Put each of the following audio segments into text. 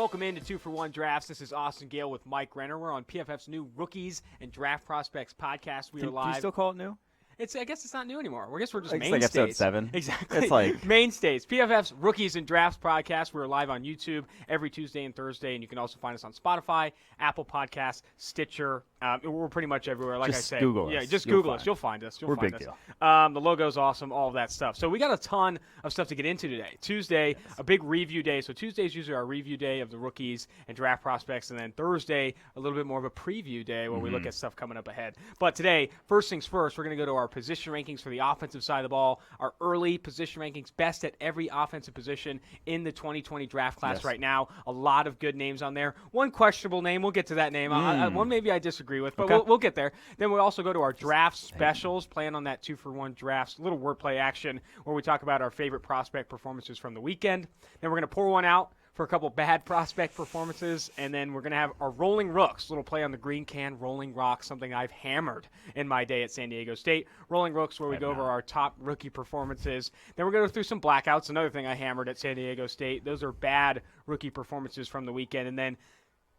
welcome into 2-for-1 Drafts. This is Austin Gayle with Mike Renner. We're on PFF's new Rookies and Draft Prospects podcast. We are live. Do you still call it new? I guess it's not new anymore. I guess we're just It's mainstays. like episode 7. Exactly. It's like mainstays. PFF's Rookies and Drafts podcast. We're live on YouTube every Tuesday and Thursday, and you can also find us on Spotify, Apple Podcasts, Stitcher. We're pretty much everywhere. Like just I say, Google us. Yeah, just Google us. You'll find us. We're a big deal. The logo's awesome. All of that stuff. So we got a ton of stuff to get into today. Tuesday, a big review day. So Tuesday is usually our review day of the rookies and draft prospects, and then Thursday a little bit more of a preview day where we look at stuff coming up ahead. But today, first things first, we're going to go to our position rankings for the offensive side of the ball, our early position rankings, best at every offensive position in the 2020 draft class right now. A lot of good names on there. One questionable name, we'll get to that name. One maybe I disagree with, but we'll get there. Then we'll also go to our draft specials, playing on that 2-for-1 drafts, little wordplay action where we talk about our favorite prospect performances from the weekend. Then we're going to pour one out for a couple bad prospect performances, and then we're going to have our Rolling Rooks, little play on the green can, Rolling Rocks, something I've hammered in my day at San Diego State. Rolling Rooks, where we go over our top rookie performances. Then we're going to go through some blackouts, another thing I hammered at San Diego State. Those are bad rookie performances from the weekend. And then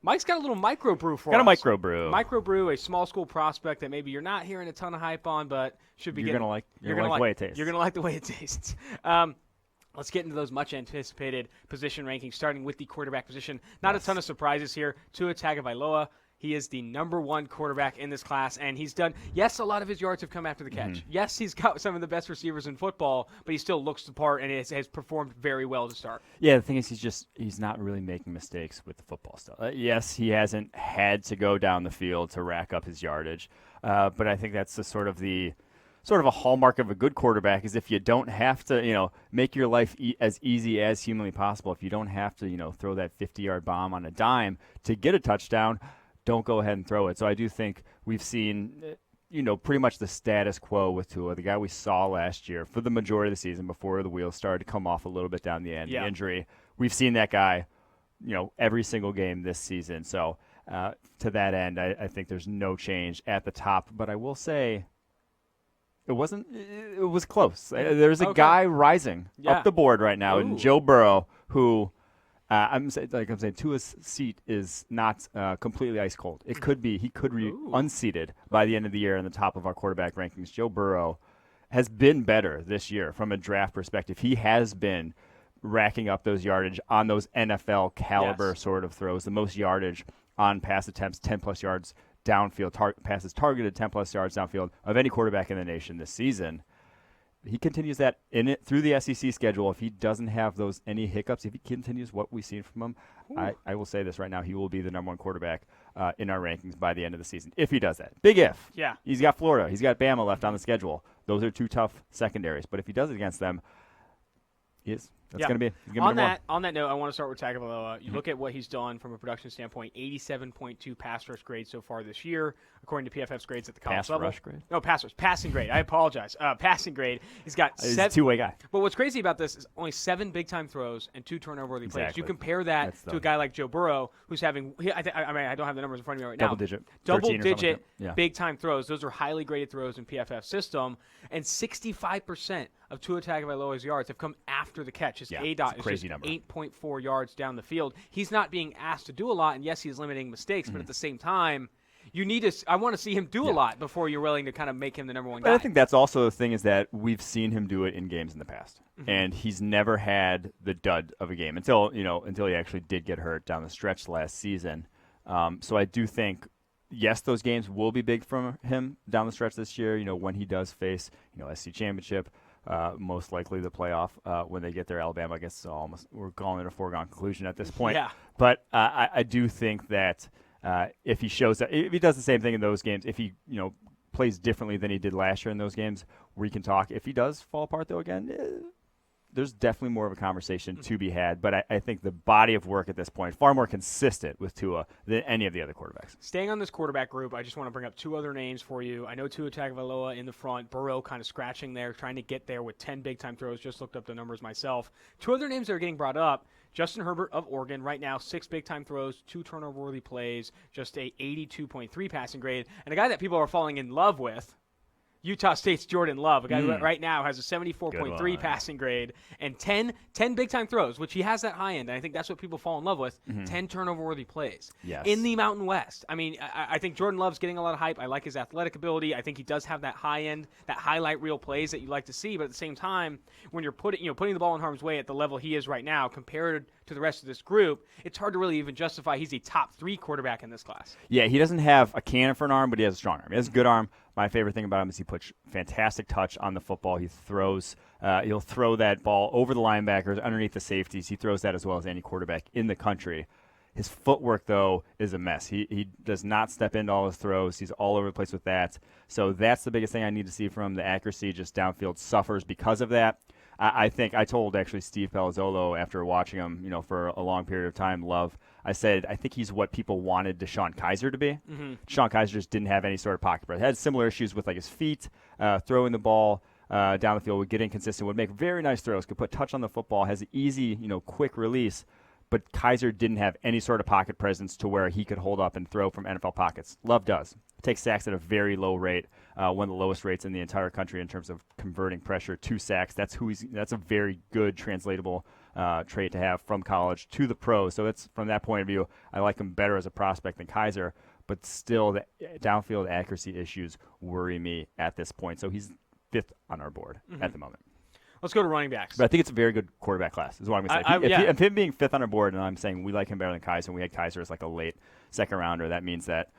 Mike's got a little microbrew for us. Got a microbrew. Microbrew, a small school prospect that maybe you're not hearing a ton of hype on, but should be You're going to like the way it tastes. You're going to like the way it tastes. Let's get into those much-anticipated position rankings, starting with the quarterback position. Not a ton of surprises here. Tua Tagovailoa, he is the number one quarterback in this class, and he's done – yes, a lot of his yards have come after the catch. Yes, he's got some of the best receivers in football, but he still looks the part and has performed very well to start. Yeah, the thing is he's not really making mistakes with the football stuff. Yes, he hasn't had to go down the field to rack up his yardage, but I think that's the sort of a hallmark of a good quarterback is if you don't have to, make your life as easy as humanly possible. If you don't have to, throw that 50-yard bomb on a dime to get a touchdown, don't go ahead and throw it. So I do think we've seen, pretty much the status quo with Tua, the guy we saw last year for the majority of the season before the wheels started to come off a little bit down the end, the injury. We've seen that guy, every single game this season. So to that end, I think there's no change at the top. But I will say, it was close. There's a guy rising up the board right now, and Joe Burrow, who I'm saying Tua's seat is not completely ice cold. It could be he could be unseated by the end of the year in the top of our quarterback rankings. Joe Burrow has been better this year from a draft perspective. He has been racking up those yardage on those NFL caliber sort of throws, the most yardage on pass attempts, 10-plus yards downfield, passes targeted 10-plus yards downfield of any quarterback in the nation this season. He continues that through the SEC schedule. If he doesn't have any hiccups, if he continues what we've seen from him, I will say this right now, he will be the number one quarterback in our rankings by the end of the season. If he does that. Big if. Yeah. He's got Florida. He's got Bama left on the schedule. Those are two tough secondaries. But if he does it against them, that's going to be on that note, I want to start with Tagovailoa. You look at what he's done from a production standpoint, 87.2 pass rush grade so far this year, according to PFF's grades at the college level. Rush grade? No, passing grade. I apologize. Passing grade. He's got He's a two-way guy. But what's crazy about this is only 7 big-time throws and 2 turnover-worthy plays. You compare that to a guy like Joe Burrow, who's having I don't have the numbers in front of me right now. Double-digit big-time throws. Those are highly graded throws in PFF system, and 65% of Tua Tagovailoa's yards have come after the catch. His ADOT is just 8.4 yards down the field. He's not being asked to do a lot, and yes, he's limiting mistakes, but at the same time, I want to see him do a lot before you're willing to kind of make him the number one guy. But I think that's also the thing is that we've seen him do it in games in the past, and he's never had the dud of a game until he actually did get hurt down the stretch last season. So I do think, yes, those games will be big from him down the stretch this year. When he does face SC championship. Most likely the playoff when they get there. Alabama, I guess we're calling it a foregone conclusion at this point. Yeah. But I do think that if he shows that, if he does the same thing in those games, if he plays differently than he did last year in those games, we can talk. If he does fall apart though again, there's definitely more of a conversation to be had. But I think the body of work at this point far more consistent with Tua than any of the other quarterbacks. Staying on this quarterback group, I just want to bring up 2 other names for you. I know Tua Tagovailoa in the front, Burrow kind of scratching there, trying to get there with 10 big-time throws. Just looked up the numbers myself. 2 other names that are getting brought up. Justin Herbert of Oregon, right now 6 big-time throws, 2 turnover-worthy plays, just a 82.3 passing grade. And a guy that people are falling in love with, Utah State's Jordan Love, a guy who right now has a 74.3 one. passing grade and 10 big-time throws, which he has that high end, and I think that's what people fall in love with, 10 turnover-worthy plays in the Mountain West. I mean, I think Jordan Love's getting a lot of hype. I like his athletic ability. I think he does have that high end, that highlight reel plays that you like to see, but at the same time, when you're putting the ball in harm's way at the level he is right now compared to the rest of this group, it's hard to really even justify he's a top 3 quarterback in this class. Yeah, he doesn't have a cannon for an arm, but he has a strong arm. He has a good arm. My favorite thing about him is he puts fantastic touch on the football. He throws, he'll throw that ball over the linebackers, underneath the safeties. He throws that as well as any quarterback in the country. His footwork, though, is a mess. He does not step into all his throws. He's all over the place with that. So that's the biggest thing I need to see from him. The accuracy just downfield suffers because of that. I think I told actually Steve Palazzolo after watching him, for a long period of time, I said, I think he's what people wanted DeShone Kizer to be. DeShone Kizer just didn't have any sort of pocket presence. Had similar issues with his feet, throwing the ball down the field, would get inconsistent, would make very nice throws, could put touch on the football, has an easy, quick release. But Kizer didn't have any sort of pocket presence to where he could hold up and throw from NFL pockets. Love does. Takes sacks at a very low rate, one of the lowest rates in the entire country in terms of converting pressure to sacks. That's a very good translatable trait to have from college to the pros. So that's from that point of view, I like him better as a prospect than Kizer. But still, the downfield accuracy issues worry me at this point. So he's 5th on our board at the moment. Let's go to running backs. But I think it's a very good quarterback class, is what I'm going to say. If him being 5th on our board, and I'm saying we like him better than Kizer, and we had Kizer as a late second rounder, that means that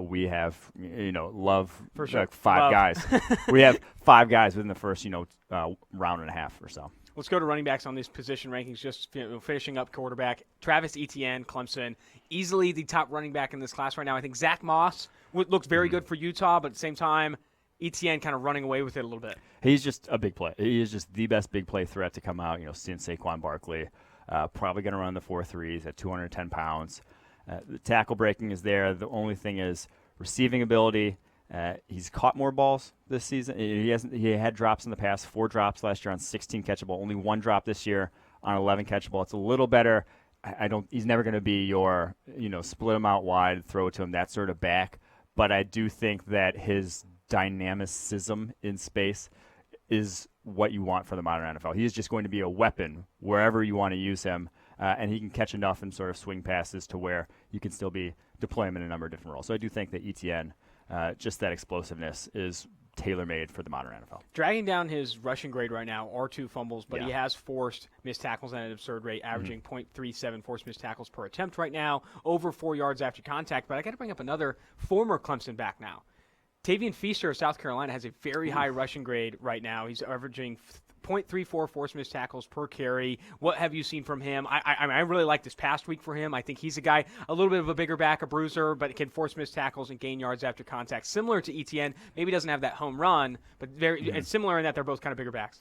we have, Love for sure. 5 guys. We have 5 guys within the first, round and a half or so. Let's go to running backs on these position rankings, just finishing up quarterback. Travis Etienne, Clemson, easily the top running back in this class right now. I think Zach Moss looks very good for Utah, but at the same time, Etienne kind of running away with it a little bit. He's just a big play. He is just the best big play threat to come out, since Saquon Barkley. Probably going to run the 4.3s at 210 pounds. The tackle breaking is there. The only thing is receiving ability. He's caught more balls this season. He had drops in the past, 4 drops last year on 16 catchable, only 1 drop this year on 11 catchable. It's a little better. He's never going to be your, split him out wide, throw it to him, that sort of back. But I do think that his dynamicism in space is what you want for the modern NFL. He is just going to be a weapon wherever you want to use him, and he can catch enough and sort of swing passes to where you can still be deploy him in a number of different roles. So I do think that Etienne, just that explosiveness, is tailor-made for the modern NFL. Dragging down his rushing grade right now are 2 fumbles, but he has forced missed tackles at an absurd rate, averaging 0.37 forced missed tackles per attempt right now, over 4 yards after contact. But I got to bring up another former Clemson back now. Tavian Feaster of South Carolina has a very high rushing grade right now. He's averaging 0.34 forced missed tackles per carry. What have you seen from him? I really like this past week for him. I think he's a guy, a little bit of a bigger back, a bruiser, but can force missed tackles and gain yards after contact. Similar to Etienne, maybe doesn't have that home run, but it's similar in that they're both kind of bigger backs.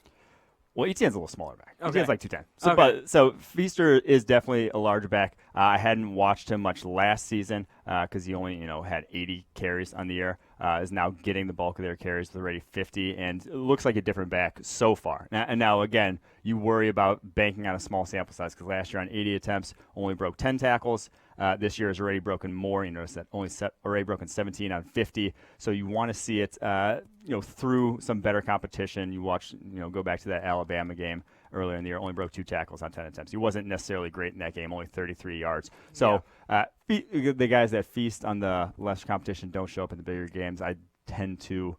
Well, Etienne's a little smaller back. Okay. Etienne's like 210. So Feaster is definitely a larger back. I hadn't watched him much last season because he only had 80 carries on the year. Is now getting the bulk of their carries with already 50, and it looks like a different back so far. Now again, you worry about banking on a small sample size because last year on 80 attempts only broke 10 tackles. This year has already broken more. You notice that already broken 17 on 50. So you want to see it, through some better competition. You watch, go back to that Alabama game earlier in the year. Only broke 2 tackles on 10 attempts. He wasn't necessarily great in that game. Only 33 yards. So the guys that feast on the lesser competition don't show up in the bigger games. I tend to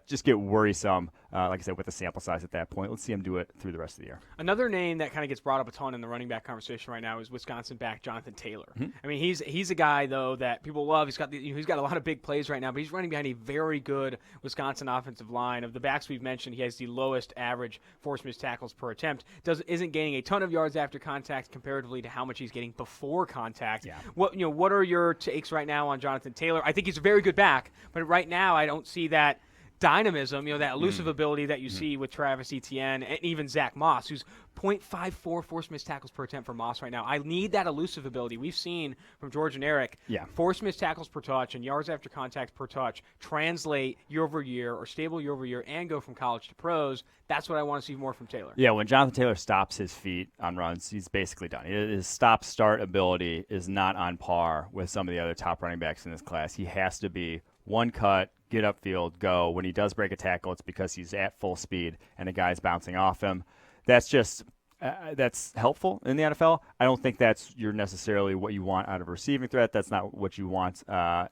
just get worrisome, like I said, with the sample size at that point. Let's see him do it through the rest of the year. Another name that kind of gets brought up a ton in the running back conversation right now is Wisconsin back Jonathan Taylor. I mean, he's a guy, though, that people love. He's got a lot of big plays right now, but he's running behind a very good Wisconsin offensive line. Of the backs we've mentioned, he has the lowest average forced missed tackles per attempt. Isn't gaining a ton of yards after contact comparatively to how much he's getting before contact. Yeah. What are your takes right now on Jonathan Taylor? I think he's a very good back, but right now I don't see that dynamism, that elusive ability that you see with Travis Etienne and even Zach Moss, who's 0.54 forced missed tackles per attempt for Moss right now. I need that elusive ability. We've seen from George and Eric, forced missed tackles per touch and yards after contact per touch translate year over year or stable year over year and go from college to pros. That's what I want to see more from Taylor. Yeah, when Jonathan Taylor stops his feet on runs, he's basically done. His stop-start ability is not on par with some of the other top running backs in this class. He has to be one cut, get upfield, go. When he does break a tackle, it's because he's at full speed and a guy's bouncing off him. That's just that's helpful in the NFL. I don't think that's necessarily what you want out of a receiving threat. That's not what you want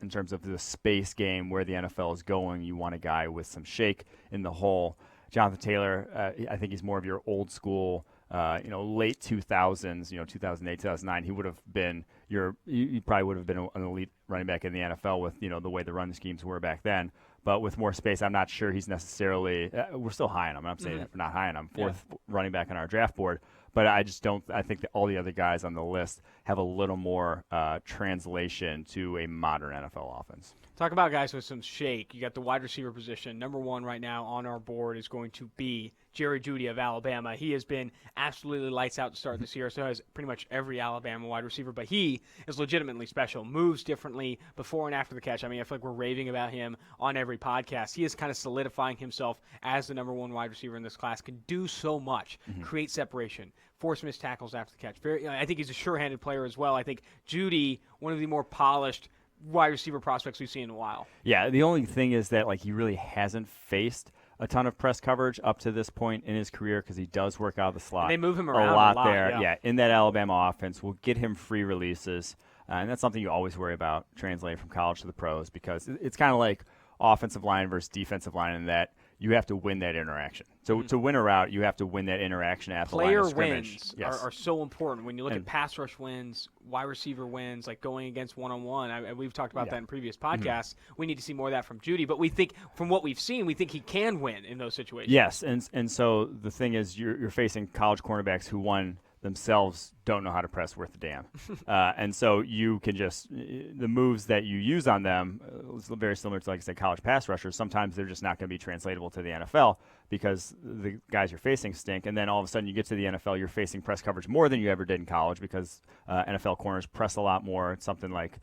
in terms of the space game where the NFL is going. You want a guy with some shake in the hole. Jonathan Taylor, I think he's more of your old school, late 2000s, 2008, 2009. He would have been he probably would have been an elite running back in the NFL with, the way the run schemes were back then. But with more space, I'm not sure he's necessarily we're still high on him. I'm saying we're not high on him. Fourth running back on our draft board. But I just don't – I think that all the other guys on the list have a little more translation to a modern NFL offense. Talk about guys with some shake. You got the wide receiver position. Number one right now on our board is going to be Jerry Jeudy of Alabama. He has been absolutely lights out to start this year, so has pretty much every Alabama wide receiver. But he is legitimately special, moves differently before and after the catch. I mean, I feel like we're raving about him on every podcast. He is kind of solidifying himself as the number one wide receiver in this class, can do so much, create separation, force missed tackles after the catch. I think he's a sure-handed player as well. I think Jeudy, one of the more polished wide receiver prospects we've seen in a while. Yeah, the only thing is that he really hasn't faced a ton of press coverage up to this point in his career because he does work out of the slot. And they move him around a lot there. Yeah, in that Alabama offense, we'll get him free releases, and that's something you always worry about translating from college to the pros because it's kind of like offensive line versus defensive line in that you have to win that interaction. So to win a route, you have to win that interaction at the line of scrimmage. Player wins are so important. When you look at pass rush wins, wide receiver wins, like going against one-on-one. We've talked about that in previous podcasts. We need to see more of that from Jeudy. But we think, from what we've seen, we think he can win in those situations. Yes, and so the thing is you're facing college cornerbacks who themselves don't know how to press worth a damn. And so you can the moves that you use on them, it's very similar to, like I said, college pass rushers. Sometimes they're just not going to be translatable to the NFL because the guys you're facing stink. And then all of a sudden you get to the NFL, you're facing press coverage more than you ever did in college because NFL corners press a lot more. It's something like,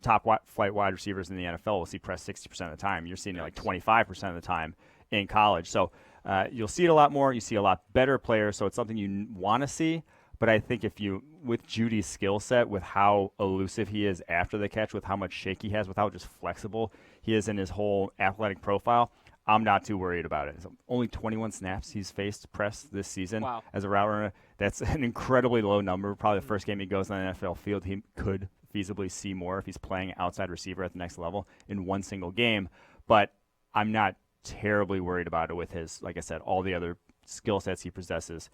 top flight wide receivers in the NFL will see press 60% of the time. You're seeing it like 25% of the time in college. So you'll see it a lot more. You see a lot better players, so it's something you want to see. But I think with Judy's skill set, with how elusive he is after the catch, with how much shake he has, with how just flexible he is in his whole athletic profile, I'm not too worried about it. So only 21 snaps he's faced press this season as a route runner. That's an incredibly low number. Probably the first game he goes on an NFL field, he could feasibly see more if he's playing outside receiver at the next level in one single game. But I'm not terribly worried about it with his, like I said, all the other skill sets he possesses.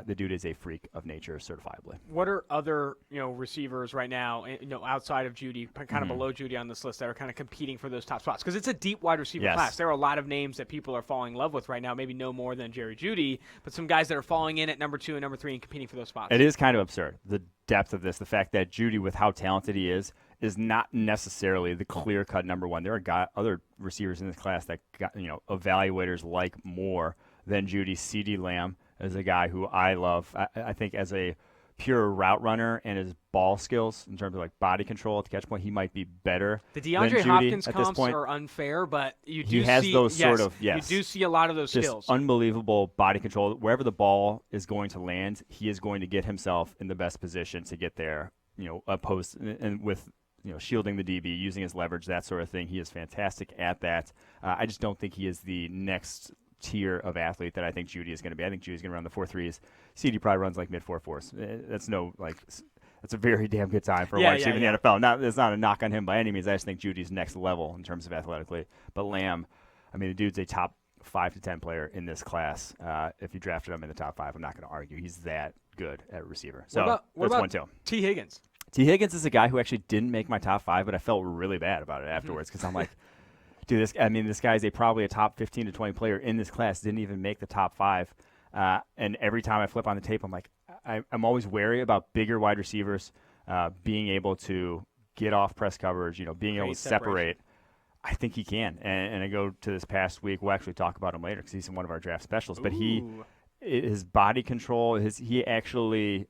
The dude is a freak of nature, certifiably. What are other receivers right now, outside of Jeudy, kind of below Jeudy on this list, that are kind of competing for those top spots? Because it's a deep wide receiver class. There are a lot of names that people are falling in love with right now. Maybe no more than Jerry Jeudy, but some guys that are falling in at number 2 and number 3 and competing for those spots. It is kind of absurd, the depth of this. The fact that Jeudy, with how talented he is not necessarily the clear-cut number one. There are other receivers in this class that evaluators like more than Jeudy. CeeDee Lamb is a guy who I love. I think as a pure route runner and his ball skills in terms of body control at the catch point, he might be better. The DeAndre Hopkins comps are unfair, but you do you do see a lot of those just skills. Unbelievable body control. Wherever the ball is going to land, he is going to get himself in the best position to get there. Opposed and with shielding the DB, using his leverage, that sort of thing. He is fantastic at that. I just don't think he is the next tier of athlete that I think Jeudy is going to be. I think Judy's going to run the 4.3s. CeeDee probably runs mid 4.4s. That's a very damn good time for a wide receiver in the NFL. It's not a knock on him by any means. I just think Judy's next level in terms of athletically. But Lamb, the dude's a top 5 to 10 player in this class. If you drafted him in the top 5, I'm not going to argue. He's that good at receiver. So what that's about 1-2. T. Higgins? T. Higgins is a guy who actually didn't make my top 5, but I felt really bad about it afterwards because I'm like, dude, this guy's probably a top 15 to 20 player in this class, didn't even make the top 5. And every time I flip on the tape, I'm like, I'm always wary about bigger wide receivers being able to get off press coverage, being able to separate. I think he can. And I go to this past week. We'll actually talk about him later because he's in one of our draft specials. But his body control, he actually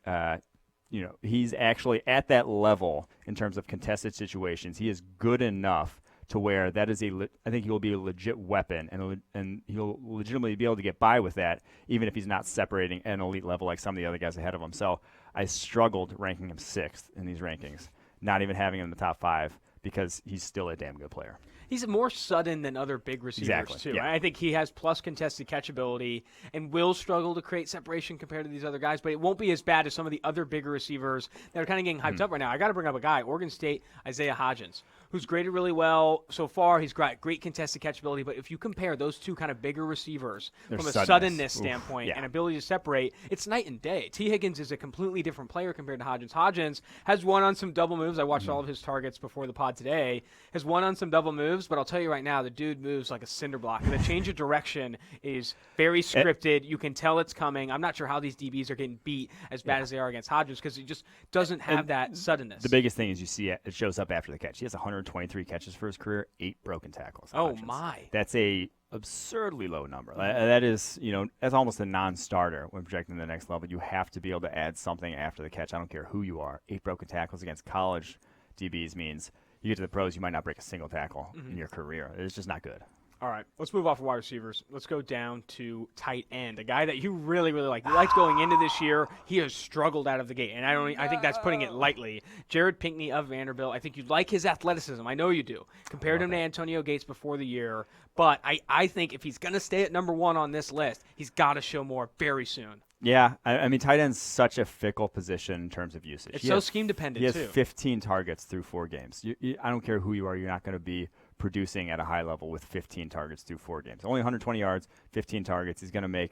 he's actually at that level in terms of contested situations. He is good enough to where that is I think he will be a legit weapon, and he'll legitimately be able to get by with that, even if he's not separating at an elite level like some of the other guys ahead of him. So I struggled ranking him 6th in these rankings, not even having him in the top 5, because he's still a damn good player. He's more sudden than other big receivers, too. Yeah. I think he has plus contested catchability and will struggle to create separation compared to these other guys, but it won't be as bad as some of the other bigger receivers that are kind of getting hyped up right now. I got to bring up a guy, Oregon State, Isaiah Hodgins, who's graded really well so far. He's got great contested catchability, but if you compare those two kind of bigger receivers from a suddenness standpoint and ability to separate, it's night and day. T. Higgins is a completely different player compared to Hodgins. Hodgins has won on some double moves. I watched all of his targets before the pod today. Has won on some double moves, but I'll tell you right now, the dude moves like a cinder block. The change of direction is very scripted. You can tell it's coming. I'm not sure how these DBs are getting beat as bad as they are against Hodgins because he just doesn't have that suddenness. The biggest thing is you see it shows up after the catch. He has 123 catches for his career, 8 broken tackles. Oh, Hodgins. my. That's a absurdly low number. That is, that's almost a non-starter when projecting the next level. You have to be able to add something after the catch. I don't care who you are. 8 broken tackles against college DBs means you get to the pros, you might not break a single tackle in your career. It's just not good. All right, let's move off of wide receivers. Let's go down to tight end, a guy that you really, really like. You liked going into this year. He has struggled out of the gate, and I think that's putting it lightly. Jared Pinkney of Vanderbilt. I think you like his athleticism. I know you do. Compared him to Antonio Gates before the year, but I think if he's going to stay at number 1 on this list, he's got to show more very soon. Yeah, I mean, tight end's such a fickle position in terms of usage. It's so scheme dependent, too. He has 15 targets through 4 games. I don't care who you are, you're not going to be producing at a high level with 15 targets through 4 games. Only 120 yards, 15 targets. We're going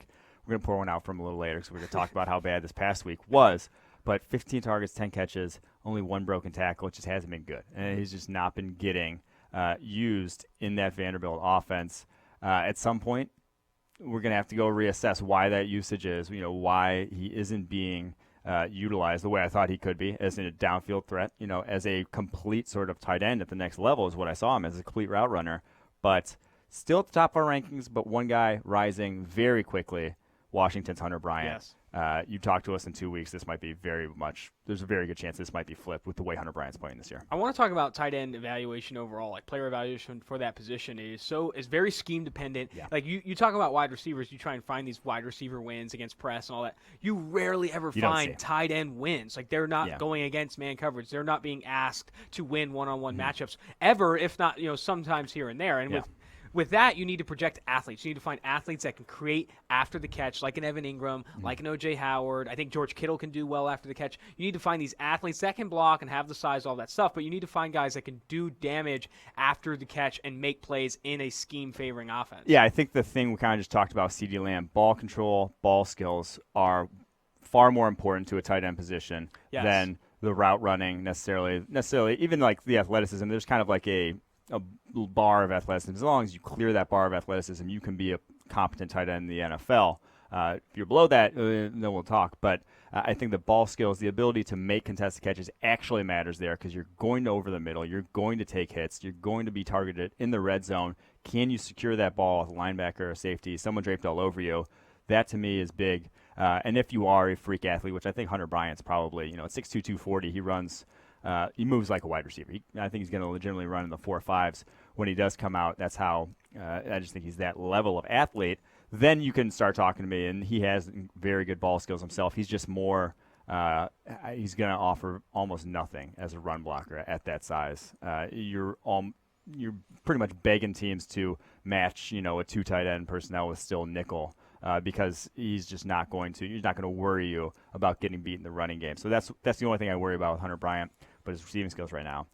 to pour one out from a little later because we're going to talk about how bad this past week was. But 15 targets, 10 catches, only 1 broken tackle. It just hasn't been good. And he's just not been getting used in that Vanderbilt offense. At some point, we're going to have to go reassess why that usage is, why he isn't being utilized the way I thought he could be as a downfield threat, as a complete sort of tight end at the next level is what I saw him as, a complete route runner. But still at the top of our rankings, but one guy rising very quickly, Washington's Hunter Bryant. Yes. You talk to us in 2 weeks, this might be there's a very good chance this might be flipped with the way Hunter Bryant's playing this year. I want to talk about tight end evaluation overall. Like player evaluation for that position is very scheme dependent. Yeah. Like you talk about wide receivers, you try and find these wide receiver wins against press and all that. You rarely ever find tight end wins. Like they're not going against man coverage. They're not being asked to win one-on-one matchups ever, if not, sometimes here and there. And with that, you need to project athletes. You need to find athletes that can create after the catch, like an Evan Ingram, like an O.J. Howard. I think George Kittle can do well after the catch. You need to find these athletes that can block and have the size, all that stuff, but you need to find guys that can do damage after the catch and make plays in a scheme-favoring offense. Yeah, I think the thing we kind of just talked about, CeeDee Lamb, ball control, ball skills are far more important to a tight end position than the route running necessarily, even like the athleticism. There's kind of like a bar of athleticism. As long as you clear that bar of athleticism, you can be a competent tight end in the NFL. If you're below that, then we'll talk. But I think the ball skills, the ability to make contested catches actually matters there because you're going to over the middle. You're going to take hits. You're going to be targeted in the red zone. Can you secure that ball with a linebacker or a safety, someone draped all over you? That, to me, is big. And if you are a freak athlete, which I think Hunter Bryant's probably, at 6'2", 240, he runs – he moves like a wide receiver. I think he's going to legitimately run in the 4.5s when he does come out. That's how I just think he's that level of athlete. Then you can start talking to me, and he has very good ball skills himself. He's just more he's going to offer almost nothing as a run blocker at that size. You're pretty much begging teams to match, a 2 tight end personnel with still nickel. Because he's just not going to worry you about getting beat in the running game. So that's the only thing I worry about with Hunter Bryant. But his receiving skills right now,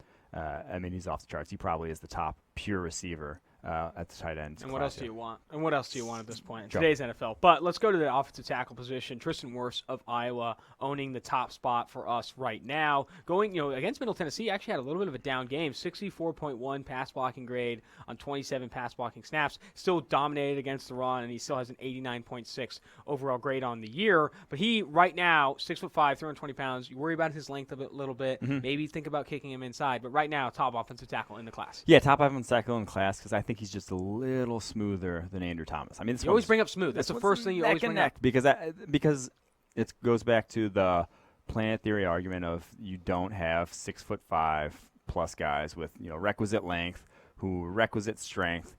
he's off the charts. He probably is the top pure receiver at the tight end. And what else do you want? And what else do you want at this point in Sure. today's NFL? But let's go to the offensive tackle position. Tristan Wirfs of Iowa owning the top spot for us right now. Going, against Middle Tennessee, actually had a little bit of a down game. 64.1 pass blocking grade on 27 pass blocking snaps. Still dominated against the run, and he still has an 89.6 overall grade on the year. But he, right now, 6'5", 320 pounds. You worry about his length a little bit. Maybe think about kicking him inside. But right now, top offensive tackle in the class. Yeah, top offensive tackle in class because I think he's just a little smoother than Andrew Thomas. You always bring up smooth. That's the first thing you always bring up. Because it goes back to the planet theory argument of you don't have 6'5" plus guys with requisite length, requisite strength,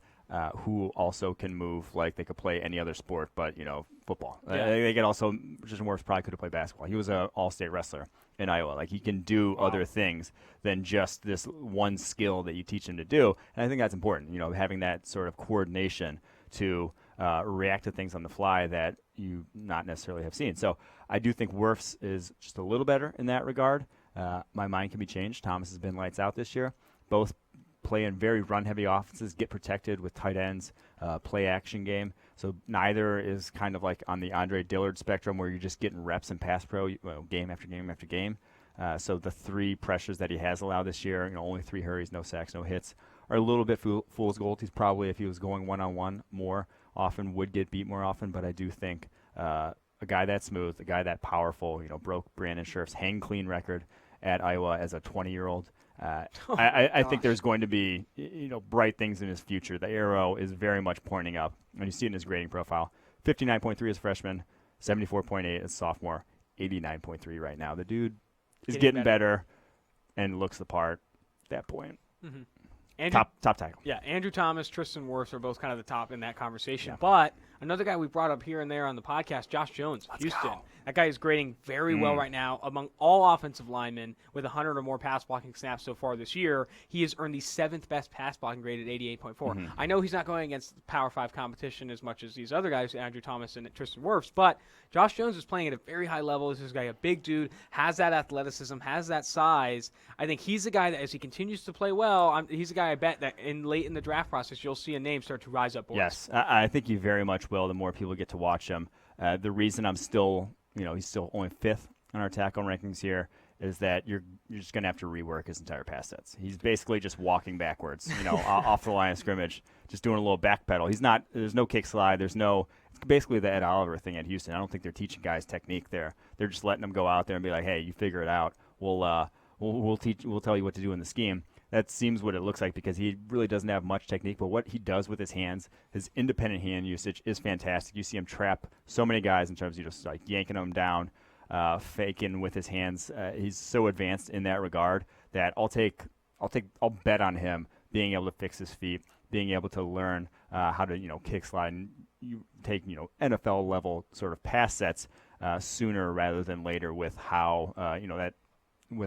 who also can move like they could play any other sport, but football. Yeah. They could also. Tristan Wirfs probably could have played basketball. He was an all-state wrestler in Iowa. Like he can do other things than just this one skill that you teach him to do. And I think that's important. Having that sort of coordination to react to things on the fly that you not necessarily have seen. So I do think Wirfs is just a little better in that regard. My mind can be changed. Thomas has been lights out this year. Both play in very run-heavy offenses, get protected with tight ends, play-action game. So neither is kind of like on the Andre Dillard spectrum where you're just getting reps in pass pro game after game after game. So the 3 pressures that he has allowed this year, only 3 hurries, no sacks, no hits, are a little bit fool's gold. He's probably, if he was going one-on-one more often, would get beat more often. But I do think a guy that smooth, a guy that powerful, broke Brandon Scherf's hang clean record at Iowa as a 20-year-old. I think there's going to be bright things in his future. The arrow is very much pointing up, and you see it in his grading profile. 59.3 as a freshman, 74.8 as a sophomore, 89.3 right now. The dude is getting better and looks the part at that point. Mm-hmm. Top tackle. Yeah, Andrew Thomas, Tristan Wirfs are both kind of the top in that conversation. Yeah. But another guy we brought up here and there on the podcast, Josh Jones, Houston. Go. That guy is grading very well right now among all offensive linemen with 100 or more pass blocking snaps so far this year. He has earned the 7th best pass blocking grade at 88.4. Mm-hmm. I know he's not going against Power 5 competition as much as these other guys, Andrew Thomas and Tristan Wirfs, but Josh Jones is playing at a very high level. This is a guy, a big dude, has that athleticism, has that size. I think he's the guy that, as he continues to play well, he's the guy I bet that late in the draft process you'll see a name start to rise up boards. Yes, I think you very much will the more people get to watch him. The reason I'm still, he's still only 5th on our tackle rankings here is that you're just going to have to rework his entire pass sets. He's basically just walking backwards, off the line of scrimmage, just doing a little back pedal. There's no kick slide. It's basically the Ed Oliver thing at Houston. I don't think they're teaching guys technique there. They're just letting them go out there and be like, hey, you figure it out. We'll tell you what to do in the scheme. That seems what it looks like because he really doesn't have much technique, but what he does with his hands, his independent hand usage is fantastic. You see him trap so many guys in terms of just like yanking them down, faking with his hands. He's so advanced in that regard that I'll bet on him being able to fix his feet, being able to learn how to kick slide and you take NFL level sort of pass sets sooner rather than later with how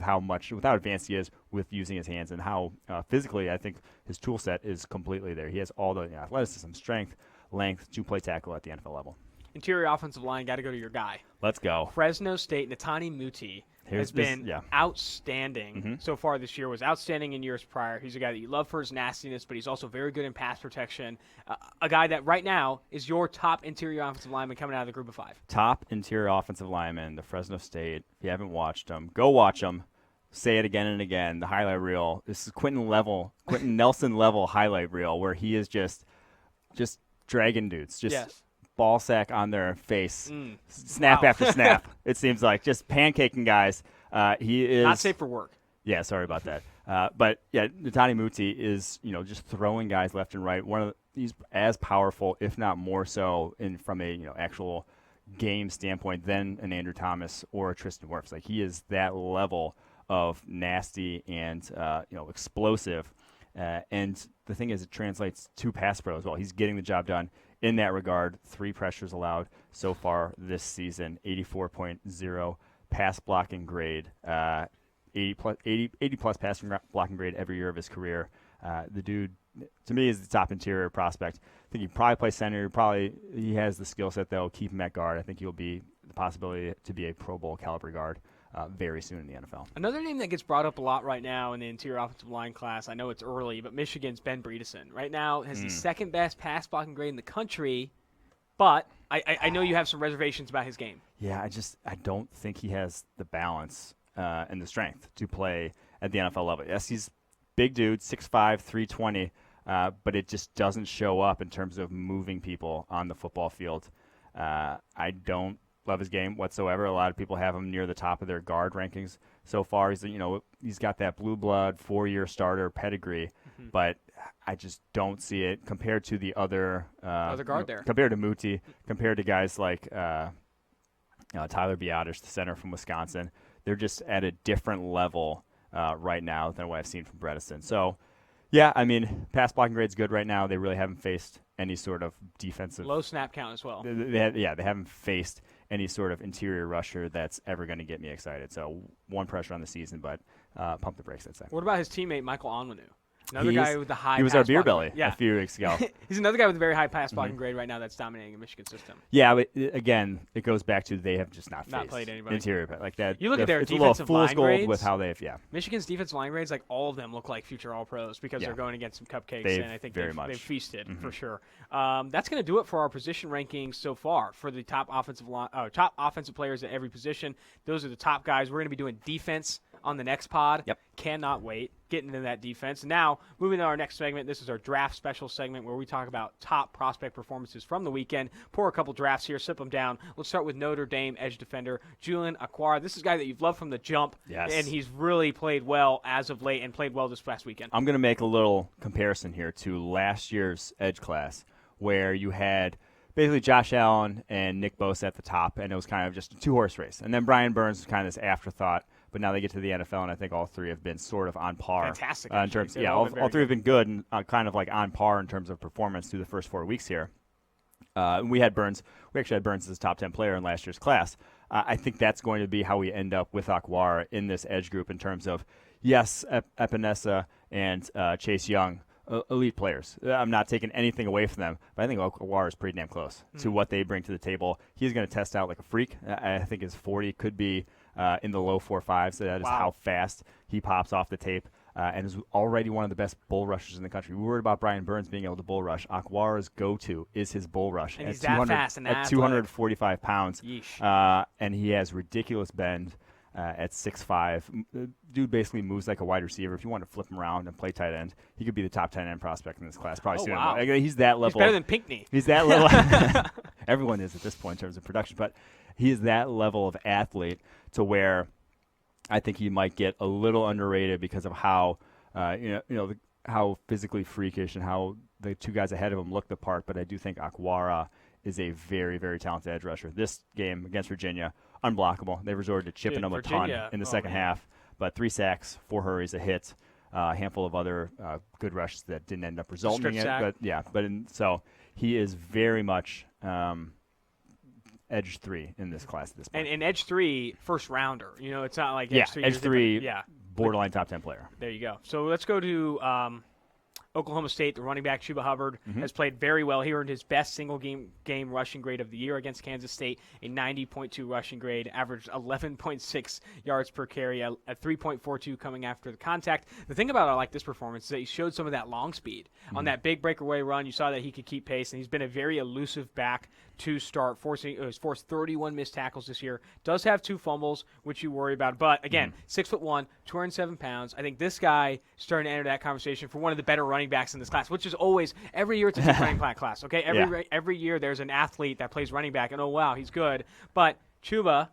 how advanced he is with using his hands and how physically I think his tool set is completely there. He has all the athleticism, strength, length to play tackle at the NFL level. Interior offensive line, got to go to your guy. Let's go. Fresno State, Netani Muti has been outstanding so far this year, was outstanding in years prior. He's a guy that you love for his nastiness, but he's also very good in pass protection. A guy that right now is your top interior offensive lineman coming out of the group of 5. Top interior offensive lineman, the Fresno State. If you haven't watched them, go watch them. Say it again and again. The highlight reel. This is Quentin Nelson level highlight reel where he is just dragging dudes. Ball sack on their face, snap after snap. It seems like just pancaking guys. He is not safe for work. Yeah, sorry about that. But yeah, Netani Muti is just throwing guys left and right. He's as powerful, if not more so, from a actual game standpoint than an Andrew Thomas or a Tristan Wirfs. Like he is that level of nasty and explosive. And the thing is, it translates to pass pro as well. He's getting the job done. In that regard, 3 pressures allowed so far this season, 84.0 pass blocking grade, 80 plus passing blocking grade every year of his career. The dude, to me, is the top interior prospect. I think he probably plays center. He has the skill set that will keep him at guard. I think he'll be the possibility to be a Pro Bowl caliber guard very soon in the NFL. Another name that gets brought up a lot right now in the interior offensive line class, I know it's early, but Michigan's Ben Bredeson. Right now has the 2nd best pass blocking grade in the country, but I know you have some reservations about his game. Yeah, I don't think he has the balance and the strength to play at the NFL level. Yes, he's big dude, 6'5", 320, but it just doesn't show up in terms of moving people on the football field. I don't love his game whatsoever. A lot of people have him near the top of their guard rankings so far. He's got that blue blood 4-year starter pedigree, but I just don't see it compared to the other guard there. Compared to Muti, compared to guys like Tyler Biotish, the center from Wisconsin. They're just at a different level right now than what I've seen from Bredeson. So Yeah, I mean, pass blocking grade's good right now. They really haven't faced any sort of defensive. Low snap count as well. They haven't faced any sort of interior rusher that's ever going to get me excited. So one pressure on the season, but pump the brakes, I'd say. What about his teamate, Michael Onwenu? Another guy with the high. He was pass our beer blocking belly grade. a few weeks ago. He's another guy with a very high pass blocking grade right now that's dominating the Michigan system. Yeah, but again, it goes back to they have just not played anybody. Interior like that. You look at their it's defensive a little line fool's gold grades. with how they've Michigan's defensive line grades, like all of them look like future All-Pros because they're going against some cupcakes, and I think they've feasted for sure. That's going to do it for our position rankings so far for the top offensive players at every position. Those are the top guys. We're going to be doing defense on the next pod. Yep. Cannot wait. Getting into that defense. Now, moving to our next segment. This is our draft special segment where we talk about top prospect performances from the weekend. Pour a couple drafts here, sip them down. Let's start with Notre Dame edge defender Julian Okwara. This is a guy that you've loved from the jump. Yes. And he's really played well as of late and played well this past weekend. I'm going to make a little comparison here to last year's edge class where you had basically Josh Allen and Nick Bosa at the top, and it was kind of just a two-horse race. And then Brian Burns was kind of this afterthought. But now they get to the NFL, and I think all three have been sort of on par. Fantastic. In terms, all three have been good and kind of like on par in terms of performance through the first 4 weeks here. We had Burns. We actually had Burns as a top 10 player in last year's class. I think that's going to be how we end up with Okwara in this edge group in terms of, yes, Epinesa and Chase Young, elite players. I'm not taking anything away from them, but I think Okwara is pretty damn close to what they bring to the table. He's going to test out like a freak. I think his 40 could be in the low 4.5s. So that is how fast he pops off the tape and is already one of the best bull rushers in the country. We were worried about Brian Burns being able to bull rush. Okwara's go-to is his bull rush. And he's that fast and at 245 pounds. Yeesh. And he has ridiculous bend at 6'5". Dude basically moves like a wide receiver. If you want to flip him around and play tight end, he could be the top 10 end prospect in this class. Probably soon. Wow. He's that level. He's better than Pinckney. He's that level. Everyone is at this point in terms of production, but he is that level of athlete to where I think he might get a little underrated because of how how physically freakish and how the two guys ahead of him look the part. But I do think Okwara is a very, very talented edge rusher. This game against Virginia, unblockable. They resorted to chipping him a ton in the second half. But 3 sacks, 4 hurries, a hit, a handful of other good rushes that didn't end up resulting in it. So he is very much edge 3 in this class at this point. And edge 3, first rounder. It's not like edge 3. Edge 3, borderline top 10 player. There you go. So let's go to Oklahoma State. The running back Chuba Hubbard has played very well. He earned his best single game rushing grade of the year against Kansas State, a 90.2 rushing grade, averaged 11.6 yards per carry, a 3.42 coming after the contact. The thing about I like this performance is that he showed some of that long speed on that big breakaway run. You saw that he could keep pace, and he's been a very elusive back to start. He's forced 31 missed tackles this year. Does have 2 fumbles, which you worry about. But again, 6'1", 207 pounds. I think this guy is starting to enter that conversation for one of the better running backs in this class, which is always every year it's a deep running back class. Okay, every year there's an athlete that plays running back, and oh wow, he's good. But Chuba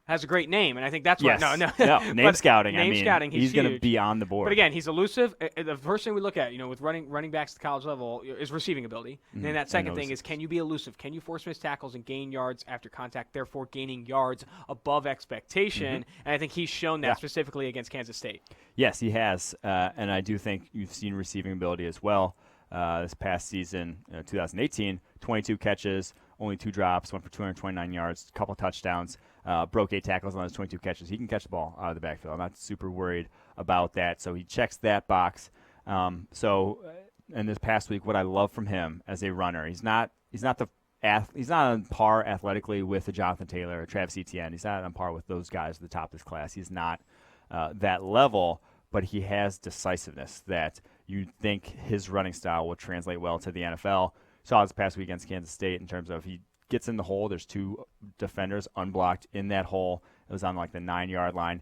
has a great name, and I think that's what name scouting. Scouting. He's going to be on the board. But again, he's elusive. The first thing we look at, with running backs at the college level, is receiving ability. And then that second thing is, can you be elusive? Can you force missed tackles and gain yards after contact, therefore gaining yards above expectation? And I think he's shown that specifically against Kansas State. Yes, he has, and I do think you've seen receiving ability as well. This past season, 2018, 22 catches, only 2 drops, went for 229 yards, a couple touchdowns, broke 8 tackles on those 22 catches. He can catch the ball out of the backfield. I'm not super worried about that. So he checks that box. And this past week, what I love from him as a runner, he's not on par athletically with a Jonathan Taylor or Travis Etienne. He's not on par with those guys at the top of this class. He's not that level, but he has decisiveness that you think his running style will translate well to the NFL. Saw this past week against Kansas State in terms of he gets in the hole. There's 2 defenders unblocked in that hole. It was on like the 9-yard line.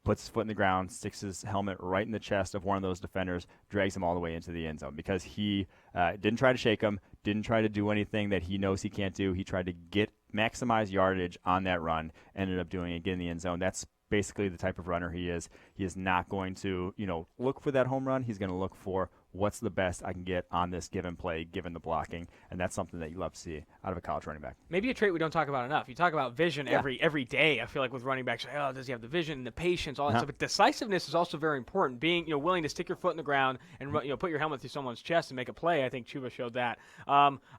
Puts his foot in the ground, sticks his helmet right in the chest of one of those defenders, drags him all the way into the end zone because he didn't try to shake him, didn't try to do anything that he knows he can't do. He tried to maximize yardage on that run, ended up doing it, get in the end zone. That's basically the type of runner he is. He is not going to, look for that home run. He's going to look for what's the best I can get on this given play, given the blocking, and that's something that you love to see out of a college running back. Maybe a trait we don't talk about enough. You talk about vision every day. I feel like with running backs, like, oh, does he have the vision and the patience, all that stuff. But decisiveness is also very important. Being willing to stick your foot in the ground and put your helmet through someone's chest and make a play. I think Chuba showed that.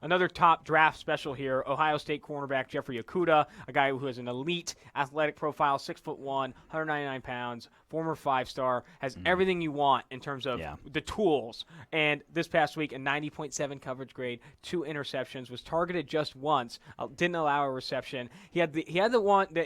Another top draft special here: Ohio State cornerback Jeffrey Okudah, a guy who has an elite athletic profile, 6'1", 199 pounds, former 5-star, has everything you want in terms of the tools. And this past week, a 90.7 coverage grade, 2 interceptions, was targeted just once, didn't allow a reception. He had the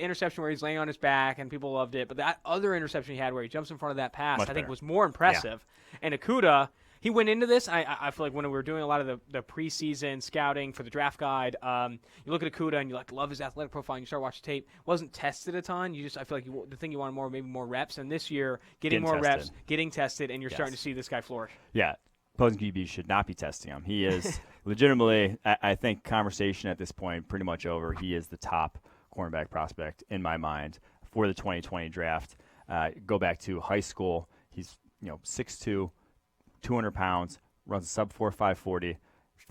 interception where he's laying on his back and people loved it, but that other interception he had where he jumps in front of that pass, I think was more impressive. And Okudah, he went into this, I feel like when we were doing a lot of the preseason scouting for the draft guide, you look at Okudah and you love his athletic profile and you start watching tape. Wasn't tested a ton. I feel like the thing you wanted maybe more reps. And this year, getting more reps, getting tested, and you're starting to see this guy flourish. Yeah. Opposing QB should not be testing him. He is legitimately, I think, conversation at this point pretty much over. He is the top cornerback prospect in my mind for the 2020 draft. Go back to high school. He's 6'2", 200 pounds, runs a sub-4.5 40,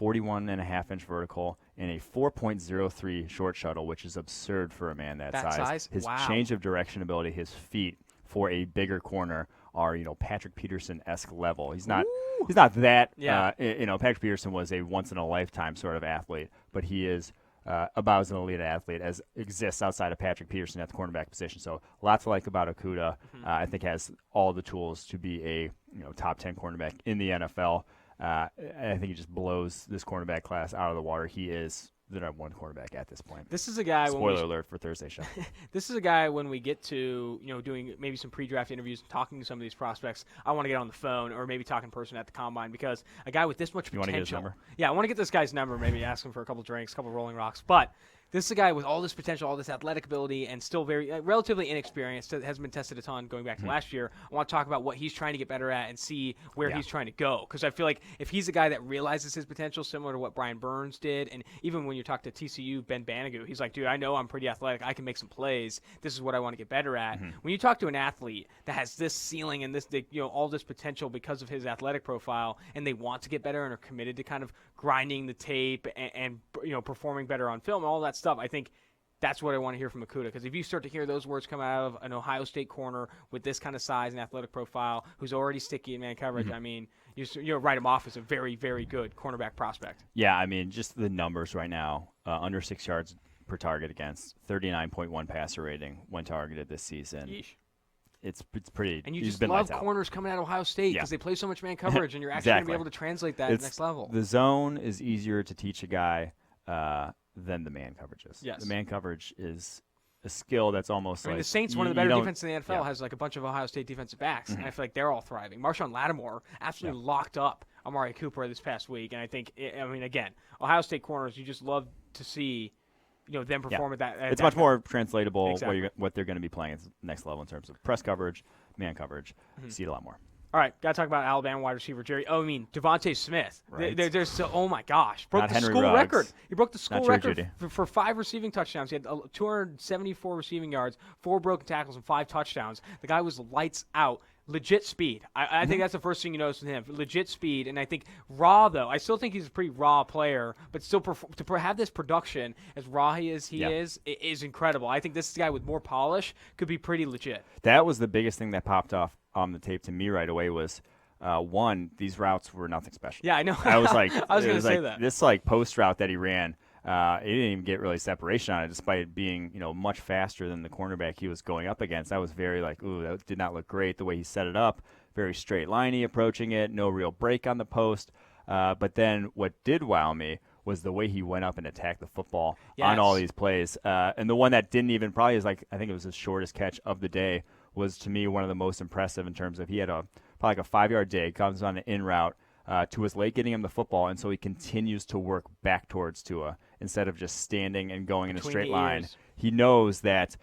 41.5-inch vertical, and a 4.03 short shuttle, which is absurd for a man that size. His change of direction ability, his feet for a bigger corner are, Patrick Peterson-esque level. He's not that. Patrick Peterson was a once-in-a-lifetime sort of athlete, but he is about as an elite athlete as exists outside of Patrick Peterson at the cornerback position. So lots to like about Okudah. I think has all the tools to be a top 10 cornerback in the NFL. I think he just blows this cornerback class out of the water. He is the number 1 quarterback at this point. This is a guy. Spoiler alert for Thursday show. This is a guy when we get to doing maybe some pre-draft interviews and talking to some of these prospects. I want to get on the phone or maybe talk in person at the combine because a guy with this much potential. You want to get his number? Yeah, I want to get this guy's number. Maybe ask him for a couple drinks, a couple Rolling Rocks. But this is a guy with all this potential, all this athletic ability, and still very relatively inexperienced. Hasn't been tested a ton going back to last year. I want to talk about what he's trying to get better at and see where he's trying to go. Because I feel like if he's a guy that realizes his potential, similar to what Brian Burns did, and even when you talk to TCU, Ben Banigou, he's like, dude, I know I'm pretty athletic. I can make some plays. This is what I want to get better at. When you talk to an athlete that has this ceiling and this, all this potential because of his athletic profile, and they want to get better and are committed to kind of grinding the tape and performing better on film and all that stuff, I think that's what I want to hear from Okudah. Because if you start to hear those words come out of an Ohio State corner with this kind of size and athletic profile, who's already sticky in man coverage, I mean, you write him off as a very, very good cornerback prospect. Yeah, I mean, just the numbers right now, under 6 yards per target against, 39.1 passer rating when targeted this season. Yeesh. It's pretty. And you just love corners coming out of Ohio State because they play so much man coverage, and you're actually going to be able to translate that next level. The zone is easier to teach a guy than the man coverage is. Yes. The man coverage is a skill that's almost the Saints, one of the better defenses in the NFL, has like a bunch of Ohio State defensive backs, and I feel like they're all thriving. Marshawn Lattimore absolutely locked up Amari Cooper this past week, and I think, again, Ohio State corners, you just love to see them perform at that. It's much more translatable what they're going to be playing at the next level in terms of press coverage, man coverage. You see it a lot more. All right, got to talk about Alabama wide receiver Devontae Smith. Right. There's so, oh my gosh, broke the school record. He broke the school record for 5 receiving touchdowns. He had 274 receiving yards, 4 broken tackles, and 5 touchdowns. The guy was lights out. Legit speed. I think that's the first thing you notice with him. Legit speed, and I think raw though. I still think he's a pretty raw player, but still to have this production as raw he is incredible. I think this guy with more polish could be pretty legit. That was the biggest thing that popped off on the tape to me right away was one, these routes were nothing special. Yeah, I know. I was like, I was going to say that this post route that he ran. He didn't even get really separation on it, despite it being much faster than the cornerback he was going up against. I was very ooh, that did not look great the way he set it up. Very straight liney approaching it, no real break on the post. But then what did wow me was the way he went up and attacked the football on all these plays. And the one that didn't even probably is I think it was his shortest catch of the day was to me one of the most impressive in terms of he had probably like a 5-yard dig, comes on an in route. To his late getting him the football, and so he continues to work back towards Tua instead of just standing and going in a straight line. He knows that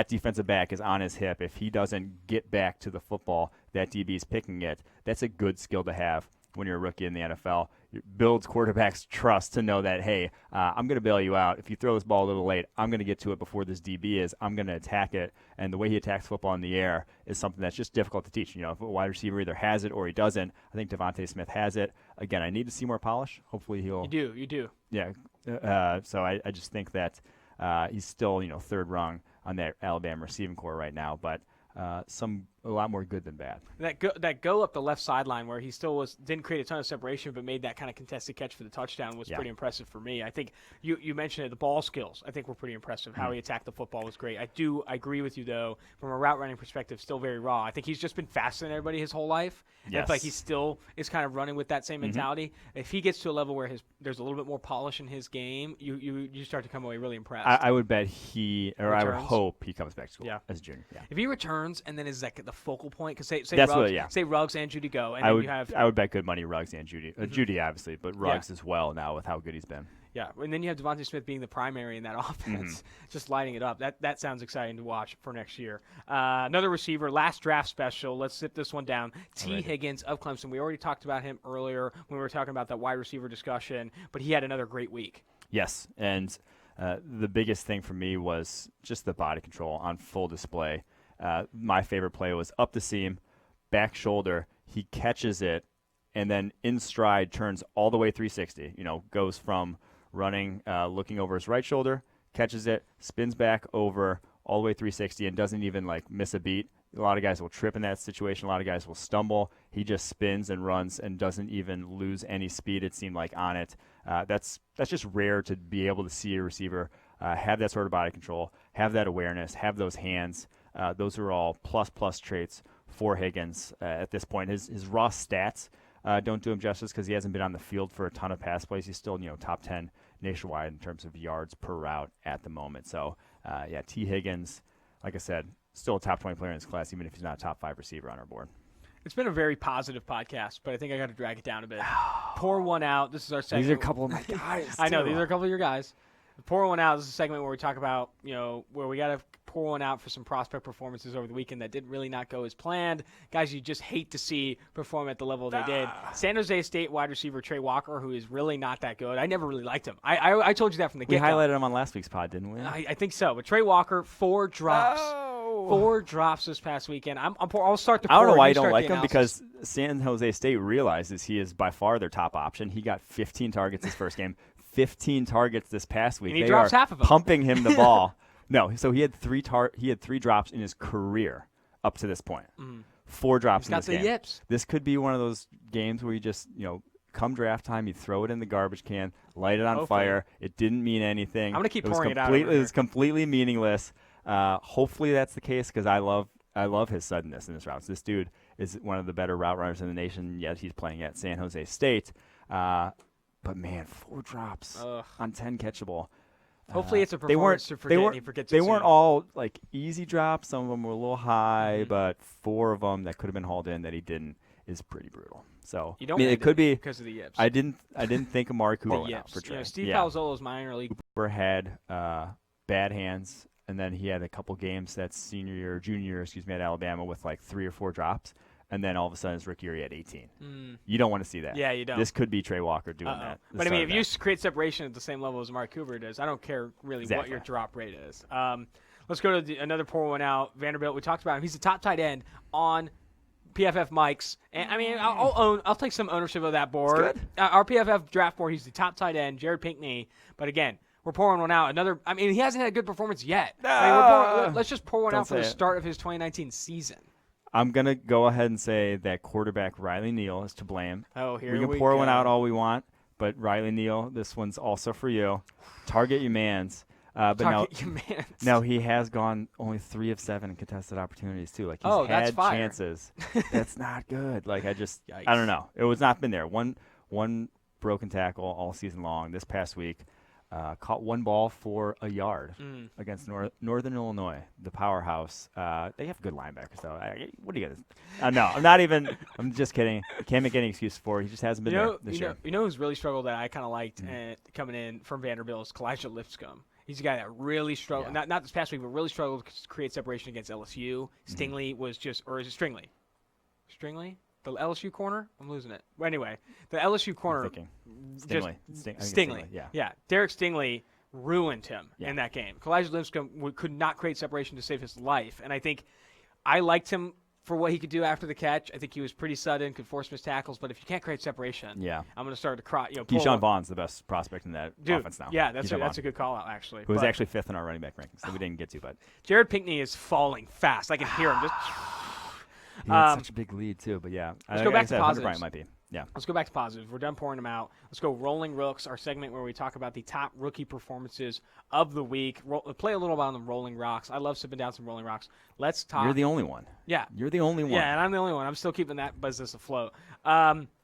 defensive back is on his hip. If he doesn't get back to the football, that DB is picking it. That's a good skill to have. when you're a rookie in the NFL. It builds quarterbacks' trust to know that, hey, I'm going to bail you out. If you throw this ball a little late, I'm going to get to it before this DB is. I'm going to attack it. And the way he attacks football in the air is something that's just difficult to teach. If a wide receiver either has it or he doesn't, I think Devontae Smith has it. Again, I need to see more polish. Hopefully he'll. You do. Yeah. So I just think that he's still, third rung on that Alabama receiving core right now, but a lot more good than bad. That go up the left sideline where he still didn't create a ton of separation, but made that kind of contested catch for the touchdown was pretty impressive for me. I think you mentioned it, the ball skills I think were pretty impressive. How he attacked the football was great. I agree with you though, from a route running perspective, still very raw. I think he's just been faster than everybody his whole life. Yes. It's like he still is kind of running with that same mentality. If he gets to a level where there's a little bit more polish in his game, you start to come away really impressed. I would bet I would hope he comes back to school as a junior. Yeah. If he returns and then is like the focal point, because say Ruggs and Judy go, and I then would, you have. I would bet good money Ruggs and Judy. Judy obviously, but Ruggs as well now with how good he's been. Yeah, and then you have Devontae Smith being the primary in that offense, just lighting it up. That sounds exciting to watch for next year. Another receiver, last draft special. Let's zip this one down. T. Higgins of Clemson. We already talked about him earlier when we were talking about that wide receiver discussion, but he had another great week. Yes, and the biggest thing for me was just the body control on full display. My favorite play was up the seam, back shoulder. He catches it, and then in stride turns all the way 360. Goes from running, looking over his right shoulder, catches it, spins back over all the way 360, and doesn't even miss a beat. A lot of guys will trip in that situation. A lot of guys will stumble. He just spins and runs and doesn't even lose any speed, it seemed like, on it. That's just rare to be able to see a receiver have that sort of body control, have that awareness, have those hands. Those are all plus traits for Higgins at this point. His raw stats don't do him justice because he hasn't been on the field for a ton of pass plays. He's still top 10 nationwide in terms of yards per route at the moment. So, T. Higgins, like I said, still a top 20 player in his class, even if he's not a top 5 receiver on our board. It's been a very positive podcast, but I think I got to drag it down a bit. Pour one out. This is our segment. These are a couple of my guys. I know. These are a couple of your guys. Pour one out. This is a segment where we talk about, where we got to pour one out for some prospect performances over the weekend that did really not go as planned. Guys you just hate to see perform at the level they did. San Jose State wide receiver Trey Walker, who is really not that good. I never really liked him. I told you that from the get-go. We highlighted him on last week's pod, didn't we? I think so. But Trey Walker, 4 drops. 4 drops this past weekend. I'll start the. I don't know why you don't like him, because San Jose State realizes he is by far their top option. He got 15 targets his first game, 15 targets this past week. And he drops half of them. Pumping him the ball. No, so he had 3 drops in his career up to this point. 4 drops in this game. He's got the yips. This could be one of those games where you just come draft time, you throw it in the garbage can, light it on fire. It didn't mean anything. I'm gonna keep pouring it out. It was completely meaningless. Hopefully that's the case, because I love his suddenness in his routes. This dude is one of the better route runners in the nation, yet he's playing at San Jose State. But man, 4 drops on 10 catchable. Hopefully it's a performance to forget, and he forgets it They weren't soon. all easy drops. Some of them were a little high, but 4 of them that could have been hauled in that he didn't is pretty brutal. So it could be because of the yips. I didn't think Amari Cooper went out for Trey. Steve Palazzolo's minor league. Cooper had bad hands, and then he had a couple games that junior year, at Alabama with 3 or 4 drops. And then all of a sudden, his rookie year, he had 18. You don't want to see that. Yeah, you don't. This could be Trey Walker doing that. But, if you create separation at the same level as Amari Cooper does, I don't care really what your drop rate is. Let's go to another pour one out. Vanderbilt, we talked about him. He's the top tight end on PFF mics. And, I'll take some ownership of that board. Our PFF draft board, he's the top tight end, Jared Pinkney. But, again, we're pouring one out. He hasn't had a good performance yet. Let's just pour one out for the start of his 2019 season. I'm going to go ahead and say that quarterback Riley Neal is to blame. Oh, here we go. We can pour one out all we want, but Riley Neal, this one's also for you. Target your mans. No, he has gone only 3 of 7 in contested opportunities, too. He's had chances. That's not good. I don't know. It was not been there. One broken tackle all season long. This past week, caught 1 ball for a yard against Northern Illinois, the powerhouse. They have good linebackers, though. What do you guys? No, I'm not even. I'm just kidding. Can't make any excuse for it. He just hasn't been there this year. You know who's really struggled that I kind of liked coming in from Vanderbilt is Kalijah Lipscomb. He's a guy that really struggled, not this past week, but really struggled to create separation against LSU. Stingley was just, or is it Stringley? Stringley? The LSU corner? I'm losing it. But anyway, the LSU corner. Stingley. Stingley. Yeah. Derek Stingley ruined him in that game. Kalijah Lipscomb could not create separation to save his life. And I think I liked him for what he could do after the catch. I think he was pretty sudden, could force missed tackles. But if you can't create separation, I'm going to start to cry. Keyshawn Vaughn's the best prospect in that offense now. Yeah, that's a good call out, actually. Who was actually 5th in our running back rankings that we didn't get to. But Jared Pinkney is falling fast. I can hear him just. He had such a big lead, too. But, yeah. Let's go back to positives. Bryant might be. Yeah. Let's go back to positives. We're done pouring them out. Let's go Rolling Rooks, our segment where we talk about the top rookie performances of the week. Play a little bit on the Rolling Rocks. I love sipping down some Rolling Rocks. Let's talk. You're the only one. Yeah. You're the only one. Yeah, and I'm the only one. I'm still keeping that business afloat.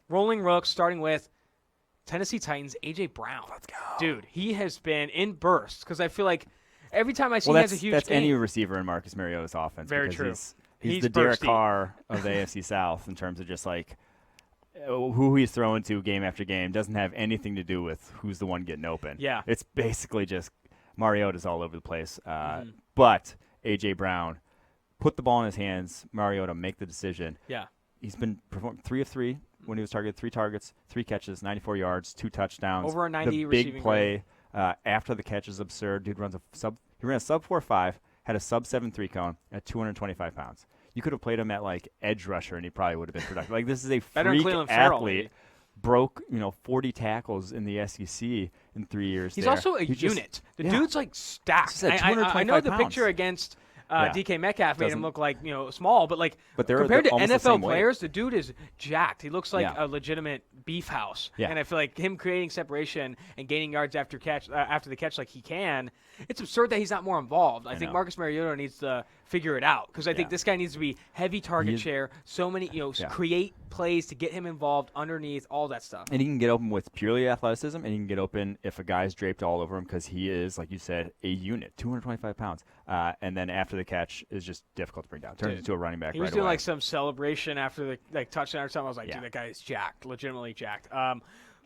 Rolling Rooks, starting with Tennessee Titans, A.J. Brown. Let's go. Dude, he has been in bursts because I feel like every time I see he has a huge that's game. any receiver in Marcus Mariota's offense. Very true. He's the Derek Carr of the AFC South in terms of just like who he's throwing to game after game. Doesn't have anything to do with who's the one getting open. Yeah. It's basically just Mariota's all over the place. But A.J. Brown put the ball in his hands. Mariota make the decision. Yeah. He's been performing 3 of 3 when he was targeted. 3 targets, 3 catches, 94 yards, 2 touchdowns. Over a 90 the receiving big play after the catch is absurd. Dude runs he ran a sub 4.5, had a sub 7.3 cone at 225 pounds. You could have played him at like edge rusher and he probably would have been productive. Like this is a freak athlete. Broke 40 tackles in the SEC in 3 years. He's also a unit. The dude's like stacked. I know the picture against DK Metcalf made him look like small, but compared to NFL players, the dude is jacked. He looks like a legitimate beef house. Yeah. And I feel like him creating separation and gaining yards after the catch like he can. It's absurd that he's not more involved. I think Marcus Mariota needs to figure it out because I think this guy needs to be heavy target share. So many create plays to get him involved underneath all that stuff. And he can get open with purely athleticism, and he can get open if a guy's draped all over him because he is, like you said, a unit, 225 pounds. And then after the catch is just difficult to bring down. Turns into a running back. He was doing like some celebration after the touchdown or something. I was like, dude, that guy is jacked, legitimately jacked.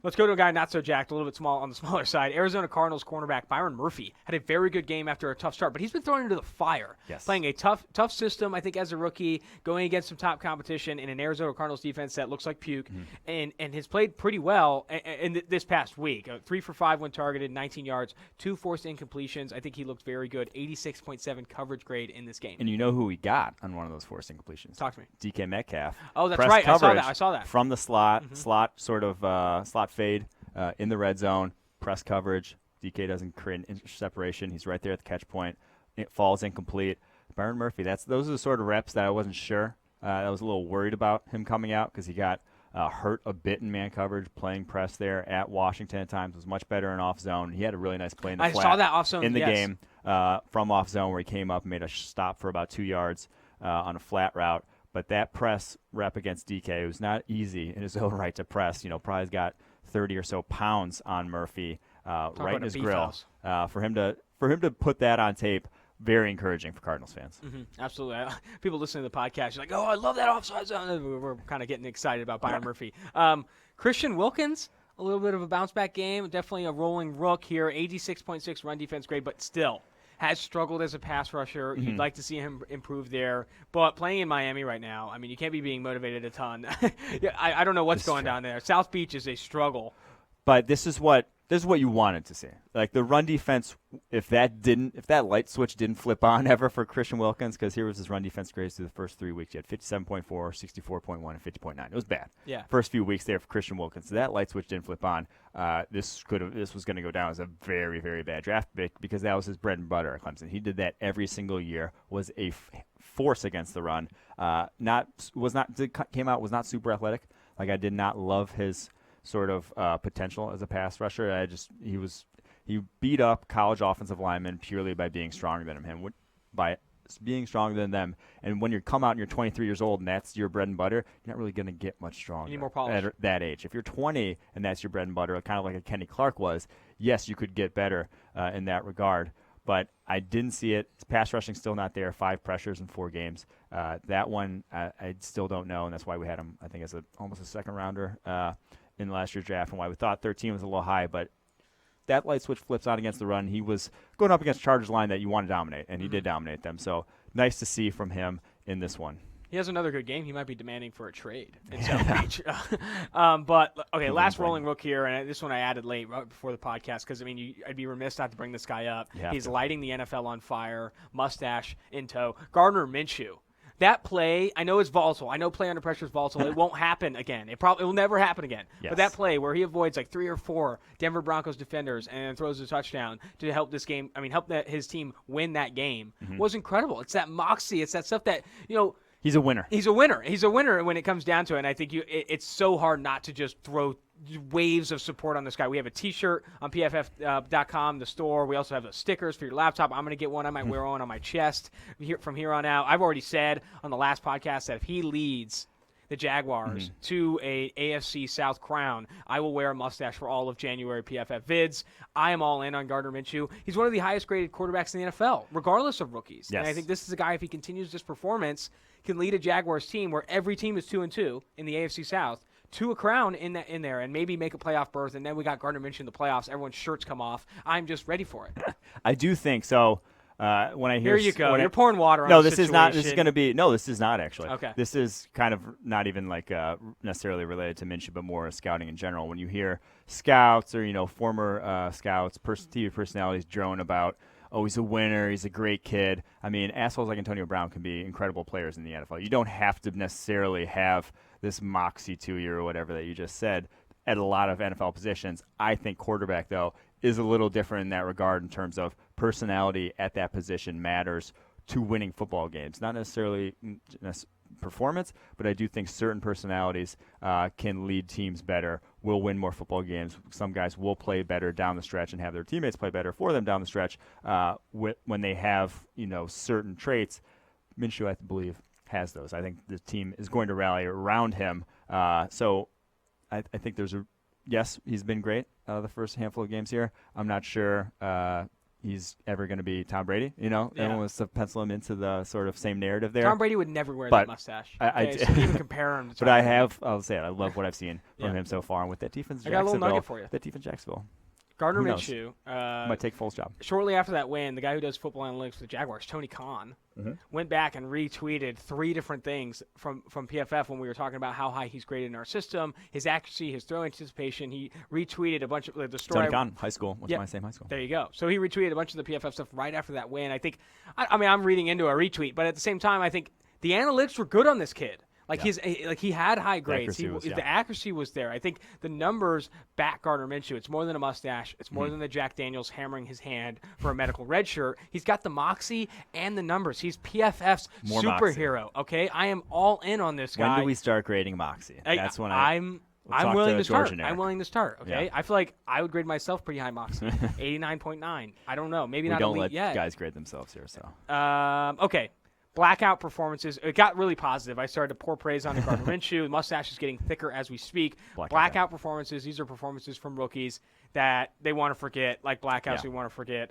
Let's go to a guy not so jacked, a little bit small on the smaller side. Arizona Cardinals cornerback Byron Murphy had a very good game after a tough start, but he's been thrown into the fire. Yes. Playing a tough system, I think, as a rookie, going against some top competition in an Arizona Cardinals defense that looks like puke, and has played pretty well in this past week. 3 for 5 when targeted, 19 yards, 2 forced incompletions. I think he looked very good. 86.7 coverage grade in this game. And you know who we got on one of those forced incompletions? Talk to me. DK Metcalf. Oh, that's right. I saw that. From the slot sort of slot fade in the red zone, press coverage. DK doesn't create an inch separation. He's right there at the catch point. It falls incomplete. Byron Murphy, those are the sort of reps that I wasn't sure. I was a little worried about him coming out because he got hurt a bit in man coverage, playing press there at Washington at times. Was much better in off zone. He had a really nice play in the flat. I saw that off zone in the game from off zone where he came up and made a stop for about 2 yards on a flat route. But that press rep against DK, it was not easy in his own right to press. Probably got 30 or so pounds on Murphy right in his grill. For him to put that on tape, very encouraging for Cardinals fans. Absolutely. People listening to the podcast, you're like, oh, I love that offside zone. We're kind of getting excited about Byron Murphy. Christian Wilkins, a little bit of a bounce-back game. Definitely a rolling rook here. 86.6 run defense grade, but still has struggled as a pass rusher. You'd like to see him improve there. But playing in Miami right now, I mean, you can't be being motivated a ton. I don't know what's going down there. South Beach is a struggle. But this is what you wanted to see. Like the run defense, if that light switch didn't flip on ever for Christian Wilkins, because here was his run defense grades through the first 3 weeks. He had 57.4, 64.1, and 50.9. It was bad. Yeah. First few weeks there for Christian Wilkins. So that light switch didn't flip on. This was going to go down as a very, very bad draft pick because that was his bread and butter at Clemson. He did that every single year. Was a force against the run. Came out was not super athletic. Like I did not love his sort of potential as a pass rusher. He beat up college offensive linemen purely by being stronger than him. By being stronger than them, and when you come out and you're 23 years old and that's your bread and butter, you're not really going to get much stronger. You need more polish. At that age. If you're 20 and that's your bread and butter, kind of like a Kenny Clark was, yes, you could get better in that regard. But I didn't see it. His pass rushing still not there. 5 pressures in 4 games. That one I still don't know, and that's why we had him, I think, as almost a second rounder in last year's draft, and why we thought 13 was a little high. But that light switch flips on against the run. He was going up against Chargers line that you want to dominate, and he did dominate them. So nice to see from him in this one. He has another good game. He might be demanding for a trade in South Beach. But, okay, last rolling rook here, and this one I added late right before the podcast because, I mean, I'd be remiss not to bring this guy up. He's lighting the NFL on fire, mustache in tow. Gardner Minshew. That play, I know it's volatile. I know play under pressure is volatile. It won't happen again. It will never happen again. Yes. But that play where he avoids like 3 or 4 Denver Broncos defenders and throws a touchdown to help this game, help his team win that game was incredible. It's that moxie. It's that stuff that, He's a winner. He's a winner. He's a winner when it comes down to it. And I think it's so hard not to just throw waves of support on this guy. We have a T-shirt on PFF.com, the store. We also have the stickers for your laptop. I'm going to get one. I might wear one on my chest from here on out. I've already said on the last podcast that if he leads the Jaguars to a AFC South crown, I will wear a mustache for all of January PFF vids. I am all in on Gardner Minshew. He's one of the highest graded quarterbacks in the NFL, regardless of rookies. Yes. And I think this is a guy, if he continues this performance, can lead a Jaguars team where every team is 2-2 in the AFC South to a crown in there and maybe make a playoff berth. And then we got Gardner Minshew in the playoffs. Everyone's shirts come off. I'm just ready for it. I do think so. When I hear here you go, you're pouring water on no, the this situation. is not. This is going to be no. This is not actually. Okay. This is kind of not even like necessarily related to Minshew, but more scouting in general. When you hear scouts or former scouts, TV personalities drone about, oh, he's a winner, he's a great kid. I mean, assholes like Antonio Brown can be incredible players in the NFL. You don't have to necessarily have this moxie to you or whatever that you just said at a lot of NFL positions. I think quarterback, though, is a little different in that regard in terms of personality at that position matters to winning football games. Not necessarily performance, but I do think certain personalities can lead teams better, will win more football games. Some guys will play better down the stretch and have their teammates play better for them down the stretch when they have certain traits. Minshew, I believe, has those. I think the team is going to rally around him. So I think there's yes, he's been great the first handful of games here. I'm not sure he's ever going to be Tom Brady. Everyone wants to pencil him into the sort of same narrative there. Tom Brady would never wear that mustache. So even compare him to Tom Brady. I'll say it. I love what I've seen from him so far. And with that defense, I got a little nugget for you. That defense, Jacksonville. Gardner Minshew might take Foles' job. Shortly after that win, the guy who does football analytics for the Jaguars, Tony Khan, went back and retweeted 3 different things from PFF when we were talking about how high he's graded in our system, his accuracy, his throw anticipation. He retweeted a bunch of the story. Tony Khan, high school, was my same high school. There you go. So he retweeted a bunch of the PFF stuff right after that win. I think, I'm reading into a retweet, but at the same time, I think the analytics were good on this kid. He had high grades. The accuracy was there. I think the numbers back Gardner Minshew. It's more than a mustache. It's more than the Jack Daniels hammering his hand for a medical red shirt. He's got the moxie and the numbers. He's PFF's more superhero. Moxie. Okay, I am all in on this guy. When do we start grading moxie? That's when I'm willing to start. Okay? I'm willing to start. Okay, I feel like I would grade myself pretty high moxie, 89.9. I don't know. Maybe not elite yet. We don't let guys grade themselves here. So okay. Blackout performances. It got really positive. I started to pour praise on the Gardner Minshew. The mustache is getting thicker as we speak. Blackout performances. These are performances from rookies that they want to forget, like blackouts we want to forget.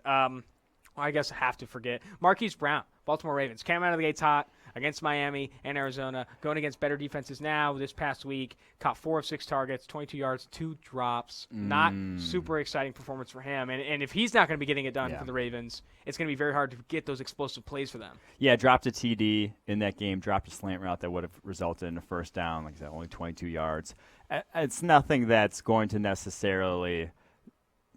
I guess I have to forget. Marquise Brown, Baltimore Ravens, came out of the gates hot against Miami and Arizona, going against better defenses now this past week. Caught 4 of 6 targets, 22 yards, 2 drops. Not super exciting performance for him. And if he's not going to be getting it done for the Ravens, it's going to be very hard to get those explosive plays for them. Yeah, dropped a TD in that game, dropped a slant route that would have resulted in a first down, like I said, only 22 yards. It's nothing that's going to necessarily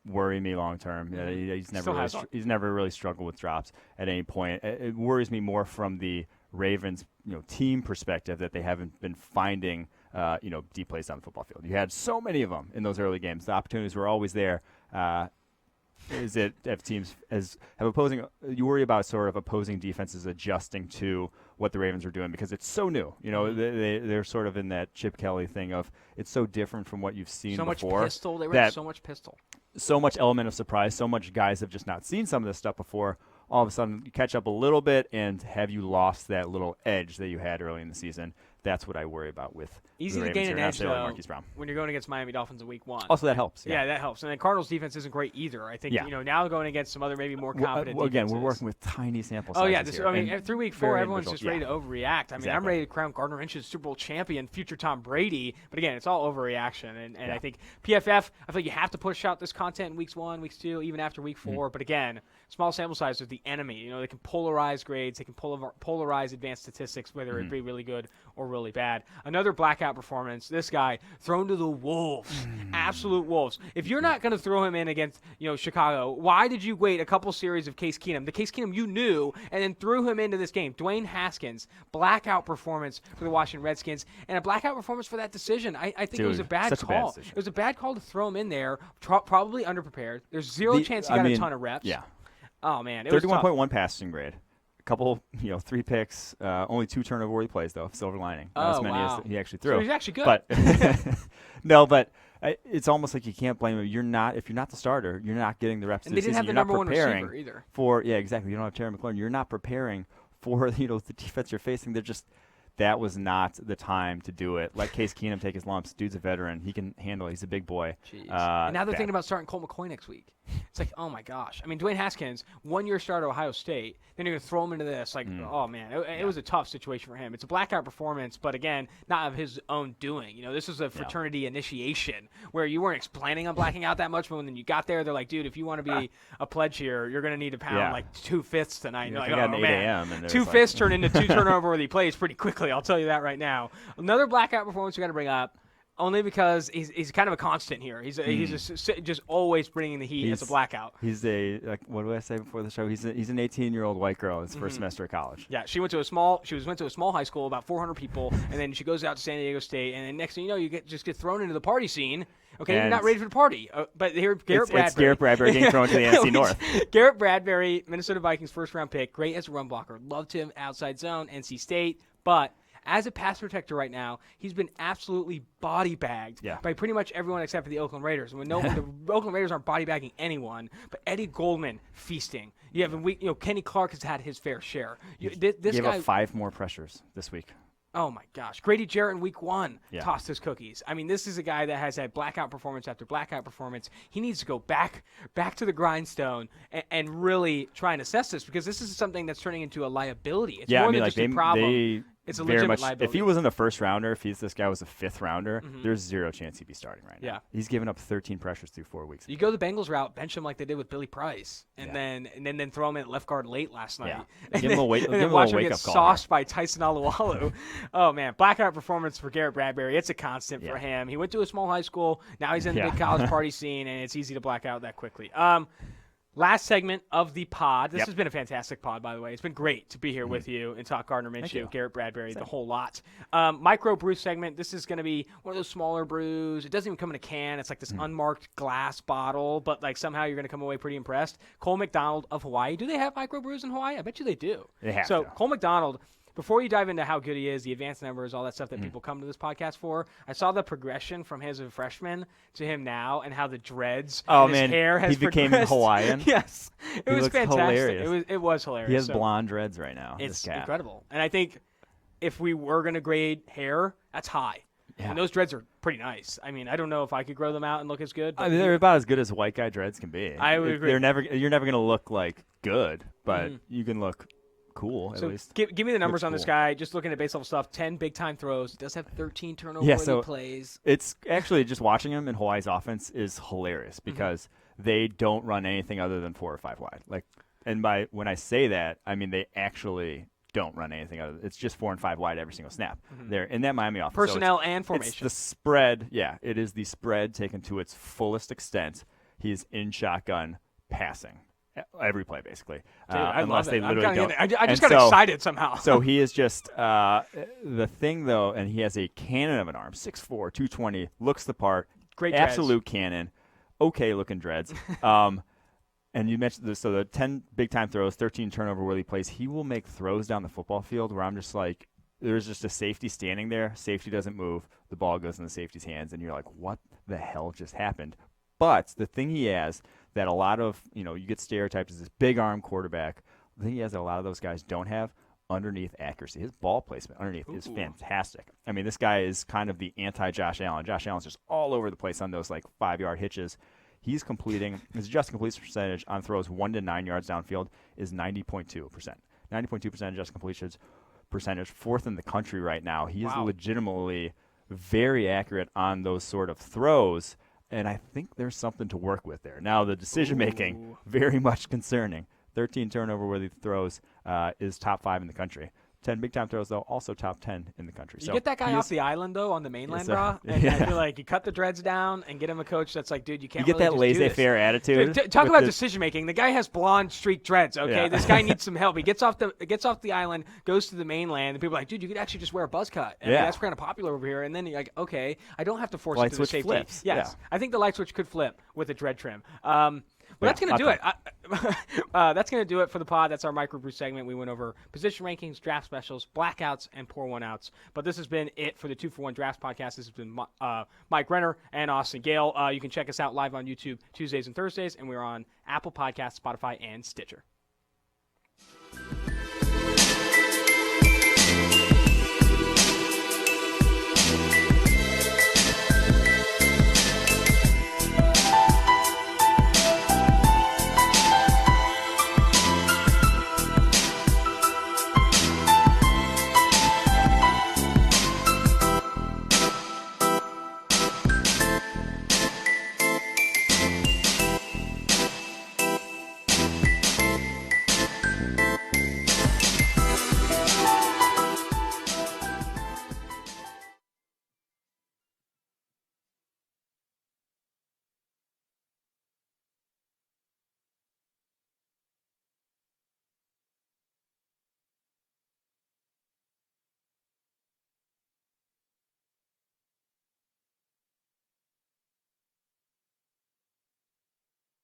worry me long term. He's never really struggled with drops at any point. It worries me more from the Ravens team perspective that they haven't been finding deep plays on the football field. You had so many of them in those early games. The opportunities were always there. Is it if teams have opposing? You worry about sort of opposing defenses adjusting to what the Ravens are doing because it's so new. They're sort of in that Chip Kelly thing of it's so different from what you've seen before. So much pistol. They ran so much pistol. So much element of surprise. So much guys have just not seen some of this stuff before. All of a sudden, you catch up a little bit, and have you lost that little edge that you had early in the season? That's what I worry about with Easy the to Ravens gain here, an not edge, necessarily though, Marquise Brown. when you're going against Miami Dolphins in Week 1. Also, that helps. Yeah, that helps. And then Cardinals defense isn't great either. I think, now going against some other maybe more competent Again, defenses. we're working with tiny sample Oh, sizes yeah. here. And through Week 4, very everyone's just ready to overreact. I mean, I'm ready to crown Gardner Minshew's Super Bowl champion, future Tom Brady. But again, it's all overreaction. And I think PFF, I feel like you have to push out this content in Weeks 1, Weeks 2, even after Week 4. But again, small sample size is the enemy. They can polarize grades. They can polarize advanced statistics, whether it be really good or really bad. Another blackout performance. This guy thrown to the wolves, absolute wolves. If you're not going to throw him in against Chicago, why did you wait a couple series of Case Keenum, the Case Keenum you knew, and then threw him into this game? Dwayne Haskins, blackout performance for the Washington Redskins, and a blackout performance for that decision. I think it was a bad call. It was a bad call to throw him in there. Probably underprepared. There's zero chance he got a ton of reps. Yeah. Oh man, it was 31.1 passing grade. Couple, 3 picks, only 2 turnover-worthy plays, though, silver lining. Not as many as he actually threw. So he's actually good. But but it's almost like you can't blame him. If you're not the starter, you're not getting the reps. And they didn't have the number 1 receiver either. Exactly. You don't have Terry McLaurin. You're not preparing for the defense you're facing. That was not the time to do it. Let Case Keenum take his lumps. Dude's a veteran. He can handle it. He's a big boy. And now they're thinking about starting Colt McCoy next week. It's like, oh, my gosh. I mean, Dwayne Haskins, 1-year starter at Ohio State. Then you're going to throw him into this. Oh, man. It was a tough situation for him. It's a blackout performance, but, again, not of his own doing. This is a fraternity initiation where you weren't planning on blacking out that much, but when you got there, they're like, dude, if you want to be a pledge here, you're going to need to pound like 2/5 tonight. And you're like, oh, man. 2/5 turn into 2 turnover-worthy plays pretty quickly. I'll tell you that right now. Another blackout performance we got to bring up, only because he's kind of a constant here. He's just always bringing the heat as a blackout. He's what did I say before the show? He's an 18-year-old white girl in his first semester of college. Yeah, she went to a small high school, about 400 people, and then she goes out to San Diego State, and then next thing you know, you get thrown into the party scene. Okay, you're not ready for the party. But here, Garrett Bradbury. It's Garrett Bradbury getting thrown to the NFC North. Garrett Bradbury, Minnesota Vikings first-round pick, great as a run blocker. Loved him outside zone, NC State, but as a pass protector right now, he's been absolutely body bagged by pretty much everyone except for the Oakland Raiders. The Oakland Raiders aren't body bagging anyone, but Eddie Goldman feasting. You have Kenny Clark has had his fair share. This gave guy up 5 more pressures this week. Oh, my gosh. Grady Jarrett in Week 1 tossed his cookies. I mean, this is a guy that has had blackout performance after blackout performance. He needs to go back to the grindstone and really try and assess this, because this is something that's turning into a liability. It's more than just a problem. It's a legitimate liability. If he was in the first rounder, this guy was a 5th rounder, there's 0 chance he'd be starting right now. Yeah. He's given up 13 pressures through 4 weeks. You go the Bengals route, bench him like they did with Billy Price, and then throw him at left guard late last night. Yeah. Give him a wake-up call. Watch him get sauced by Tyson Alualu. Oh, man. Blackout performance for Garrett Bradbury. It's a constant for him. He went to a small high school. Now he's in the big college party scene, and it's easy to black out that quickly. Last segment of the pod. This has been a fantastic pod, by the way. It's been great to be here with you and talk Gardner Minshew, Garrett Bradbury, the whole lot. Micro brew segment. This is going to be one of those smaller brews. It doesn't even come in a can. It's like this unmarked glass bottle, but somehow you're going to come away pretty impressed. Cole McDonald of Hawaii. Do they have micro brews in Hawaii? I bet you they do. They have to. Cole McDonald, before you dive into how good he is, the advanced numbers, all that stuff that people come to this podcast for, I saw the progression from his as a freshman to him now, and how the dreads in his hair has progressed. He became Hawaiian. Yes. It was fantastic. Hilarious. It was hilarious. He has blonde dreads right now. It's incredible. And I think if we were going to grade hair, that's high. Yeah. And those dreads are pretty nice. I mean, I don't know if I could grow them out and look as good. I mean, they're about as good as white guy dreads can be. I would agree. You're never going to look good, but you can look cool, at least. Give me the numbers on this guy. Just looking at base level stuff, 10 big-time throws. He does have 13 turnover plays. It's actually just watching him in Hawaii's offense is hilarious, because they don't run anything other than 4 or 5 wide. And when I say that, I mean they actually don't run anything other. It's just 4 and 5 wide every single snap. They're in that Miami offense. Personnel and formation. It's the spread. Yeah, it is the spread taken to its fullest extent. He's in shotgun passing every play, basically. I unless love they literally don't. I just got excited somehow. So he is just the thing, though, and he has a cannon of an arm, 6'4", 220, looks the part. Great absolute cannon. Okay looking dreads. And you mentioned this, so the 10 big-time throws, 13 turnover-worthy plays. He will make throws down the football field where I'm just like, there's just a safety standing there. Safety doesn't move. The ball goes in the safety's hands, and you're like, what the hell just happened? But the thing he has that a lot of, you get stereotyped as this big-arm quarterback, the thing he has that a lot of those guys don't have, underneath accuracy. His ball placement underneath is fantastic. I mean, this guy is kind of the anti-Josh Allen. Josh Allen's just all over the place on those 5-yard hitches. He's completing his adjusted completion percentage on throws 1 to 9 yards downfield is 90.2%. 90.2% adjusted completion percentage, fourth in the country right now. He is legitimately very accurate on those sort of throws, and I think there's something to work with there. Now, the decision-making, very much concerning. 13 turnover-worthy throws is top 5 in the country. 10 big-time throws, though, also top 10 in the country. You get that guy off the island, though, on the mainland, bro, and I feel like you cut the dreads down and get him a coach that's like, dude, you can't really get that laissez-faire attitude. Dude, talk about decision-making. The guy has blonde streaked dreads, okay? Yeah. This guy needs some help. He gets off the island, goes to the mainland, and people are like, dude, you could actually just wear a buzz cut. And that's kind of popular over here. And then you're like, okay, I don't have to force it to the safety. Flips. Yes. Yeah. I think the light switch could flip with a dread trim. Well, that's going to do it. That's going to do it for the pod. That's our microbrew segment. We went over position rankings, draft specials, blackouts, and pour one outs. But this has been it for the 2-for-1 Drafts podcast. This has been Mike Renner and Austin Gayle. You can check us out live on YouTube Tuesdays and Thursdays, and we're on Apple Podcasts, Spotify, and Stitcher.